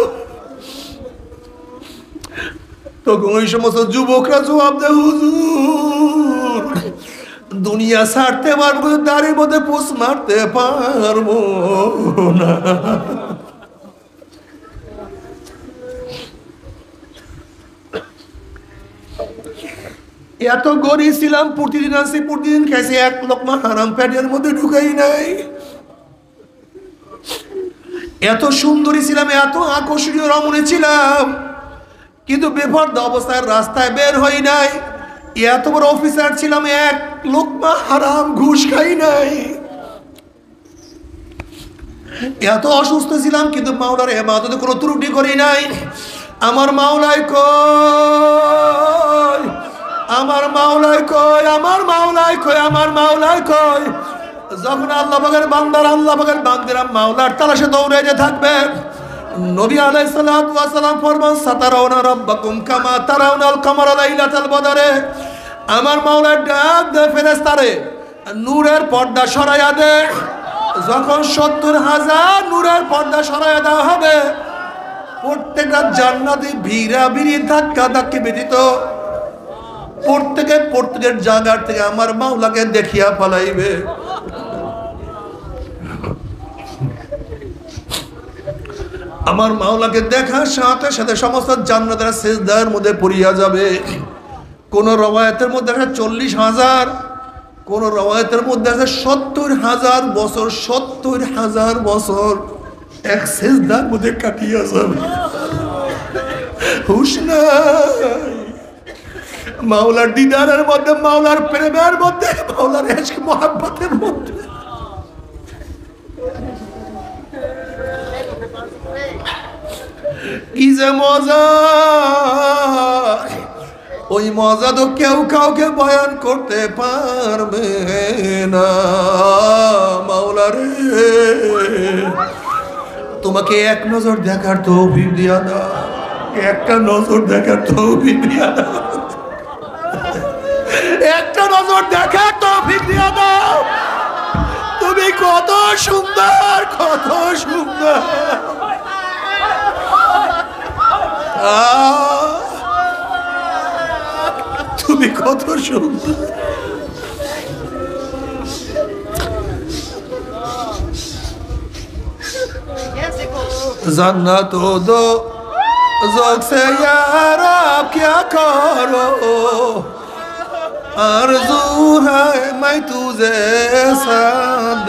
তখন ওই সমস্ত যুবকরা জবাব দেয়, হুজুর দুনিয়া ছাড়তে পারবো, দাড়ির মধ্যে পোষ মারতে পারবো না। এত গরিব ছিলাম, প্রতিদিন আসি, প্রতিদিন খাইছি, এক লোকমা হারাম পেটের মধ্যে ঢুকাই নাই। এত সুন্দরী ছিলাম, এত আকর্ষণীয় রমণী ছিলাম, কিন্তু বেপরদা অবস্থায় রাস্তায় বের হই নাই। এত বড় অফিসার ছিলাম, এক লোকমা হারাম ঘুষ খাই নাই। এত অসুস্থ ছিলাম, কিন্তু মাওলার ইবাদতে কোনো ত্রুটি করি নাই। আমার মাওলাই কই, আমার মাওলাই কই, আমার মাওলাই কই, আমার মাওলাই কই। যখন আল্লাহ পাকের বান্দার, আল্লাহ পাকের বান্দিরা মাওলার তালাশে দৌড়াইতে থাকবে, নবী আলাইহিস সালাতু ওয়াস সালাম ফরমান, সাতারাউনা রাব্বাকুম কামা তারাউনাল কামারা লাইলাতাল বদরে। আমার মাওলা ডাক দে ফেরেশতারে, নূরের পর্দা সরাইয়া দে। যখন ৭০,০০০ নূরের পর্দা সরাইয়া দেওয়া হবে, প্রত্যেকটা জান্নাতি ভিড়া ভিড়ি ধাক্কা ধাক্কি ব্যতীত প্রত্যেকের জায়গার থেকে আমার মাওলাকে দেখিয়া ফলাইবে। আমার মাওলাকে দেখার সাথে সাথে সমস্ত জান্নাতের সিজদার মধ্যে পড়িয়া যাবে। কোন রওয়ায়াতের মধ্যে আছে 40,000, কোন রওয়ায়াতের মধ্যে আছে 70,000 বছর, 70,000 বছর এক সিজদার মধ্যে কাটিয়া যাবে। হুশ নাই মাওলার দিদারের মধ্যে, মাওলার প্রেমের মধ্যে, মাওলার ইশক মুহাব্বতের মধ্যে। কি যে মজা! ওই মজা তো কেউ কাউকে বয়ান করতে পারবে না। মাওলা রে, তোমাকে এক নজর দেখার তৌফিক দিয়া দাও, একটা নজর দেখার তৌফিক দিয়া দাও, একটা নজর দেখার তৌফিক দিয়া দাও। তুমি কত সুন্দর, কত সুন্দর! তুমি কত সুন্দর! जन्नत दो ज़ौक़ से यार आप क्या करो, आरज़ू है मैं तुझे ऐसा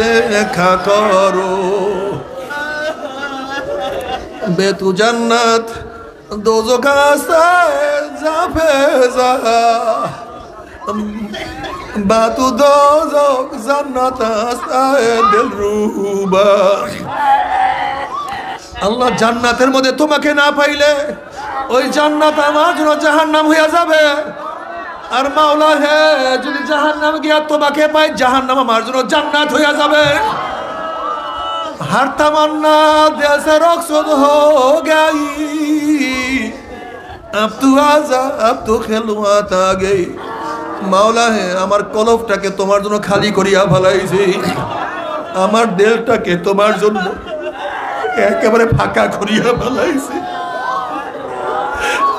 देखा करो, बे तू जन्नत दो ज़ौक़ से ज़ाफ़ेज़ा बातू दो ज़ौक़ जन्नत से दिलरुबा। আল্লাহ জান্নাতের মধ্যে তোমাকে না পাইলে ওই জান্নাত আমার জন্য জাহান্নাম হয়ে যাবে। আর মাওলা হে, যদি জাহান্নাম গিয়া তোমাকে পাই, জাহান্নাম আমার জন্য জান্নাত হয়ে যাবে। हर तमन्ना दिल से रुखसत हो गई, अब तू आजा, अब तो खिलवत आ गई। মাওলা হে, আমার কলবটাকে তোমার জন্য খালি করিয়া ফেলাইছি, আমার দিলটাকে তোমার জন্য একেবারে ফাঁকা করিয়া ফেলাইছি।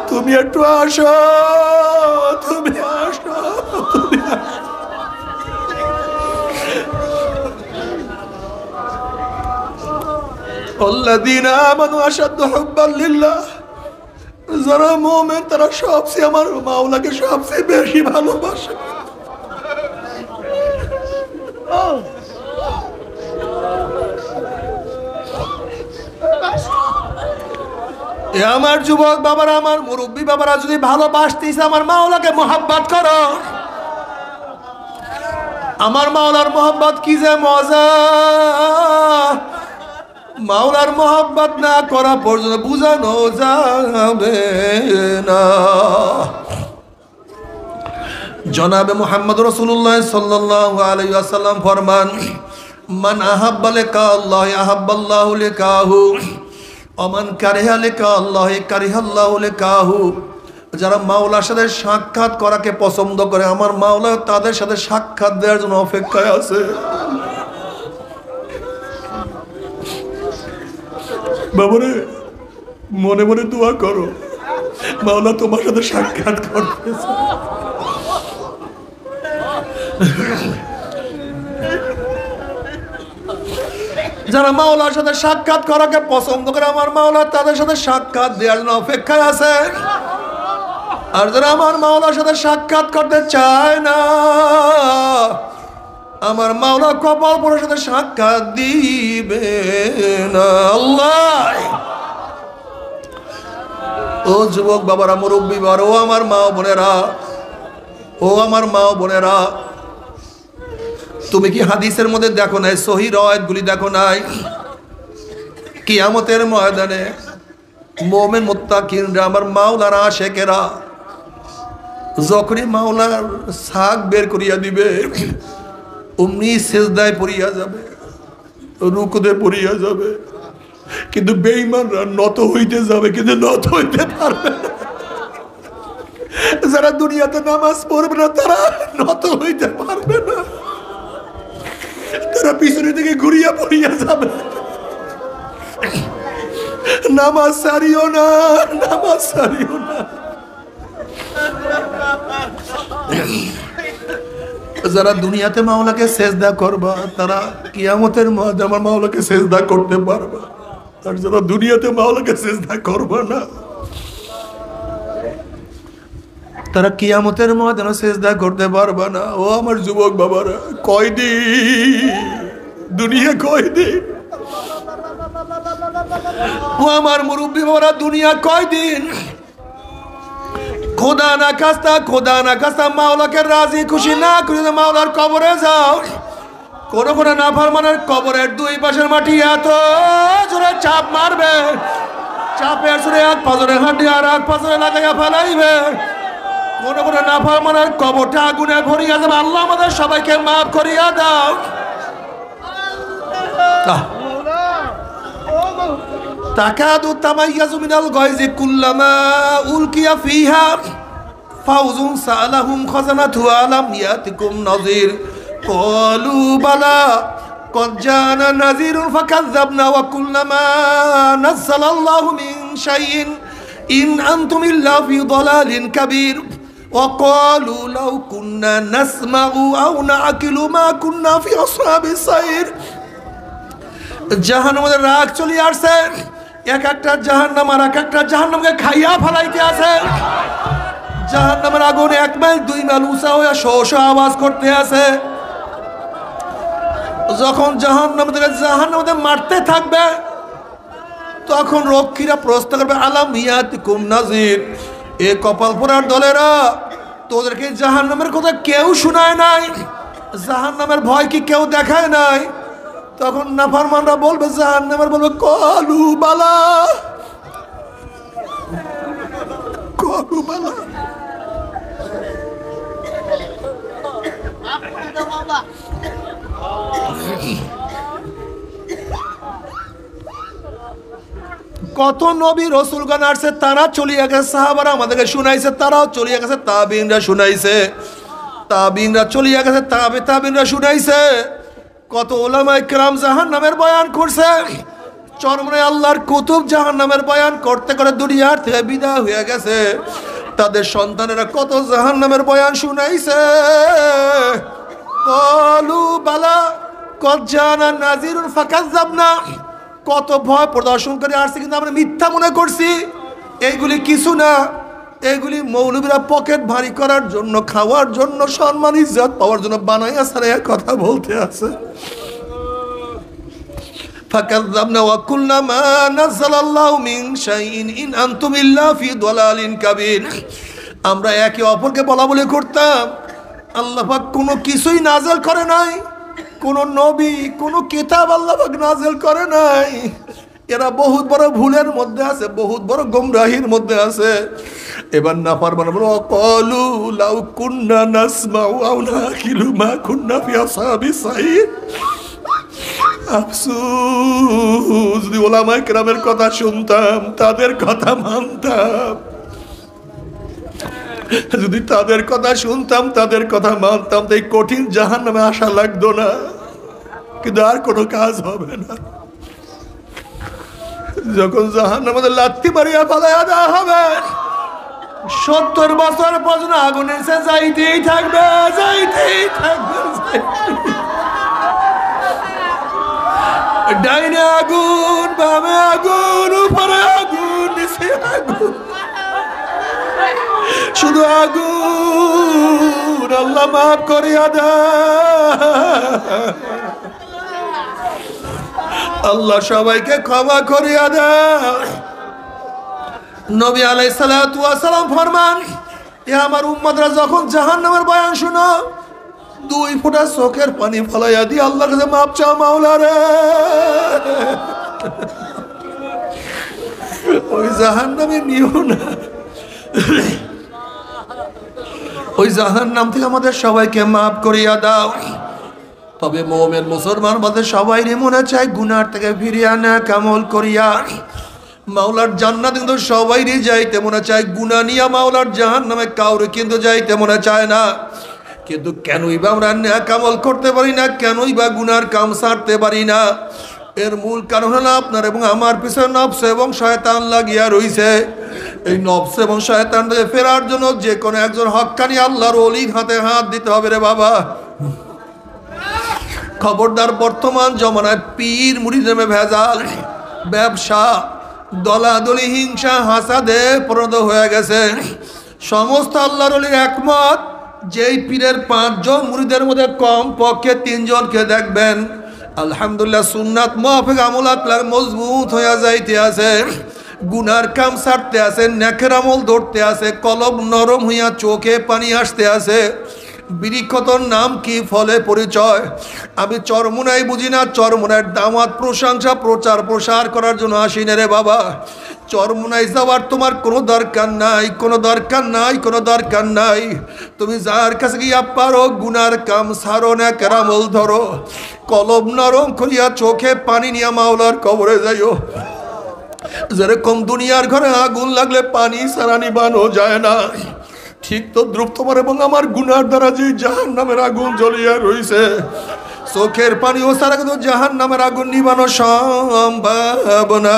তুমি একটু আসো, তুমি আসো, তুমি আসো। الذين آمنوا أشد حبا لله, যারা মুমিন তারা সবচেয়ে আমার মাওলাকে সবচেয়ে বেশি ভালোবাসে। আমার যুবক বাবারা, আমার মুরব্বী বাবারা, যদি ভালোবাসতিস আমার মাওলাকে মোহাব্বত করো। আমার মাওলার মোহাব্বত কি যে মজা! মাওলার মোহাব্বত না করা পর্যন্ত বুঝানো যাবে না। জনাবে মুহাম্মদ রাসূলুল্লাহ সাল্লাল্লাহু আলাইহি ওয়াসাল্লাম ফরমান, মান আহাব্বা লিকা আল্লাহ আহাব্বাল্লাহু লিকাহু, অমান কারিহা লিকা আল্লাহ কারিহাল্লাহু লিকাহু। যারা মাওলার সাথে সাক্ষাৎ করাকে পছন্দ করে, আমার মাওলা তাদের সাথে সাক্ষাৎ দেওয়ার জন্য অপেক্ষায় আছে। বাবারে, মনে মনে দোয়া করো, মাওলা তোমার সাথে সাক্ষাৎ করতেছে। যারা মাওলার সাথে সাক্ষাৎ করাকে পছন্দ করে, আমার মাওলা তাদের সাথে সাক্ষাৎ দেওয়ার জন্য অপেক্ষায় আছে। আর যারা আমার মাওলার সাথে সাক্ষাৎ করতে চায় না, আমার মাওলা কপাল পোড়ার সাথে সাক্ষাৎ দিবে না। আল্লাহ! ও যুবক বাবারা, মুরব্বী বাবারা, ও আমার মা বোনেরা, ও আমার মা বোনেরা, তুমি কি হাদিসের মধ্যে দেখো নাই, সহিহ রওয়ায়াতগুলি দেখো নাই? কিয়ামতের ময়দানে মুমিন মুত্তাকিনরা, আমার মাওলার আশিকেরা, যখনই মাওলার ছাগ বের করিয়া দিবে, অমনি সিজদায় পড়িয়া যাবে, রুকুতে পড়িয়া যাবে। কিন্তু বেঈমানরা নত হইতে যাবে, কিন্তু নত হইতে পারবে না। যারা দুনিয়াতে নামাজ পড়বে না, তারা নত হইতে পারবে না, তারা পিছনে থেকে ঘুরিয়া পড়িয়া যাবে। নামাজ ছাড়িও না, নামাজ ছাড়িও না। যারা দুনিয়াতে মাওলাকে সেজদা করবা, তারা কিয়ামতের মধ্যে আমার মাওলাকে সেজদা করতে পারবা। আর যারা দুনিয়াতে মাওলাকে সিজদা করবে না তারা কিয়ামতের ময়দানে সিজদা করতে পারবে না। ও আমার যুবক বাবারা, কয়দিন দুনিয়া, কয়দিন? ও আমার মুরব্বী বাবারা, দুনিয়া কয়দিন? খোদা না খাস্তা মাওলাকে রাজি খুশি না করে মাওলার কবরে যাও। কোন কোন নাফরমানের কবরের দুই পাশের মাটি এত জোরে চাপ মারবে, চাপের জোরে এক পাজরে হাঁটি আর এক পাজরে লাগাইয়া ফেলাইবে। কোন কোন নাফরমানের কবরটা আগুনে ভরিয়া যাবে। আল্লাহ আমাদের সবাইকে মাফ করিয়া দাও। তাকাদু তামাইয়াজু মিনাল গায়জি কুল্লামা উলকিয়া ফিহা ফাউজুন সালাহুম খাজানাতু আলাম ইয়াতিকুম নাযির ক্বালু বালা ক্বাদ জানা নাযিরুন ফাকাযাবনা ওয়া কুল্লামা নাযালাল্লাহু মিন শাইইন ইন আনতুম ইল্লা ফি দালালিন কাবীর ওয়া ক্বালু লাউ কুন্না নাসমাউ আও নাআকিলু মা কুন্না ফি আসহাবিস সাইর। জাহান্নামের রাগ চলে আসছে, এক একটা জাহান্নাম আর এক একটা জাহান্নামকে খাইয়া ফেলাইতে আছে। জাহান্নামের আগুন 1 মাইল 2 মাইল উঁচা হয়ে শো শো আওয়াজ করতে আছে। যখন জাহান্নামে মারতে থাকবে তখন রক্ষীরা প্রশ্ন করবে আলাম ইয়াতিকুম নাযির, এ কপাল পোড়ার দলেরা, তোদেরকে জাহান্নামের কথা কেউ শোনায় নাই? জাহান্নামের ভয় কি কেউ দেখায় নাই? তখন নাফরমানরা বলবে, জাহান্নামের বলবে কলু বালা কলু বালা। কত নবী রাসূলগণ আসছে, তারা চলিয়া গেছে, সাহাবারা আমাদেরকে শুনাইছে, তারাও চলিয়া গেছে, তাবিঈনরা শুনাইছে, তাবিঈনরা চলিয়া গেছে, তাবিঈনরা শুনাইছে। কত উলামায়ে কেরাম জাহান্নামের বয়ান করছে, চরমনে আল্লাহর কুতুব জাহান্নামের বয়ান করতে করে দুনিয়ার থেকে বিদায় হয়ে গেছে। তাদের সন্তানেরা কত জাহান্নামের বয়ান শুনাইছে। ক্বালু বালা ক্বাদ জানা নাযিরুন ফাকাযাবনা, কত ভয় প্রদর্শন করে আসছে কিন্তু আমরা মিথ্যা মনে করছি। এইগুলি কিছু না, এইগুলি মৌলবীরা পকেট ভারী করার জন্য, খাওয়ার জন্য, সম্মান ইজ্জত পাওয়ার জন্য বানাইয়া সারাইয়া কথা বলতে আছে। ফাকাযাবনা ওয়া কুলনা মা নাযালাল্লাহু মিন শাইইন ইন আনতুম ইল্লা ফি দালালিন কাবীর। আমরা একে অপরকে বলাবলি করতাম, আল্লাহ পাক কোনো কিছুই নাযিল করে নাই, কোন নবী কোন কিতাব আল্লাহ পাক নাযিল করে নাই। এরা বহুত বড় ভুলের মধ্যে আছে, বহুত বড় গোমরাহির মধ্যে আছে। এবার নাফরমান বলো ক্বালু লাউ কুন্না নাসমাউ আও নাকিলু মা কুন্না ফি আসহাবিস সাইর। আফসোস, যদি উলামায়ে কেরামের কথা শুনতাম, তাদের কথা মানতাম, যদি তাদের কথা শুনতাম, তাদের কথা মানতাম, তো এই কঠিন জাহান্নামে আসা লাগতো না। কিন্তু আর কোনো কাজ হবে না। যখন জাহান্নামে লাথি মারিয়া ফালাইয়া দেওয়া হবে, 70 বছর পর্যন্ত আগুনের সে যাইতেই থাকবে, যাইতেই থাকবে। ডাইনে আগুন, বামে আগুন, উপরে আগুন, নিচে আগুন, শুধু আগুন। আল্লাহ মাফ করিয়া দেয়, আল্লাহ সবাইকে ক্ষমা করিয়া দেয়। নবী আলাইহিস সালাতু ওয়াস সালাম ফরমান, এ আমার উম্মতরা যখন জাহান্নামের বয়ান শুনো, 2 ফোঁটা চোখের পানি ফলাইয়া দিয়ে আল্লাহর কাছে মাপ চাও, মাওলা রে ওই জাহান্নামে নিও না, ওই জাহান্নাম থেকে আমাদের সবাইকে মাফ করিয়া দাও। তবে মুমিন মুসলমান বলতে সবাইরই মনে চায় গুনার থেকে ফিরিয়া নেক আমল করিয়া মাওলার জান্নাত কিন্তু সবাইরই যাইতে মনে চায়, গুনাহ নিয়া মাওলার জাহান্নামে কাউরে কিন্তু যাইতে মনে চায় না। কিন্তু কেনই বা আমরা নেক আমল করতে পারি না, কেনই বা গুনার কাম ছাড়তে পারি না? এর মূল কারণ হলো আপনার এবং আমার পিছনে নফস এবং শয়তান লাগিয়া রইছে। এই নফস এবং শয়তান থেকে ফেরার জন্য যে কোনো একজন হক্কানি আল্লাহর ওলির হাতে হাত দিতে হবে রে বাবা। খবরদার, বর্তমান জমানায় পীর মুরিদ নামে ভেজাল, ব্যবসা, দলাদলি, হিংসা, হাসাদে পরিণত হয়ে গেছে। সমস্ত আল্লাহর ওলির একমত, যেই পীরের 5 জন মুরিদের মধ্যে কম পক্ষে 3 জনকে দেখবেন আলহামদুলিল্লাহ সুন্নাত মুআফিক আমল আকলাক মজবুত হয়ে যাইতে আছে, গুনার কাম ছাড়তে আছে, নেকের আমল ধরতে আছে, কলব নরম হইয়া চোখে পানি আসতে আছে। বিরিক্ষতর নাম কি, ফলে পরিচয়। আমি চরমুনাই বুঝি না, চরমুনার দামাত প্রশংসা প্রচার প্রসার করার জন্য আসি না রে বাবা। চরমুনাই যাওয়ার তোমার কোনো দরকার নাই, কোনো দরকার নাই, কোনো দরকার নাই। তুমি যার কাছে গিয়া পারো গুনার কাম সারো, নেকের আমল ধরো, কলব নরম করিয়া চোখে পানি নিয়া মাওলার কবরে যাইও। যেরকম দুনিয়ার ঘরে আগুন লাগলে পানি ছাড়া নিবানো যায় না, ঠিক তো দ্রুপ তোমার এবং আমার গুনার দ্বারা যে জাহান্নামের আগুন জ্বলিয়া রইছে, চোখের পানিও ছাড়া কিন্তু জাহান্নামের আগুন নিবানো সম্ভব না।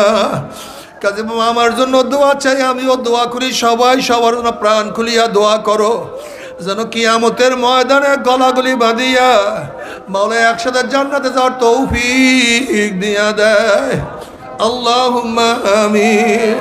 কাজে আমার জন্য দোয়া চাই, আমিও দোয়া করি, সবাই সবার জন্য প্রাণ খুলিয়া দোয়া করো, যেন কিয়ামতের ময়দানে গলাগলি বাঁধিয়া মাওলা একসাথে জান্নাতে যাওয়ার তৌফিক দিয়া দেয়। আল্লাহুম্মা আমিন।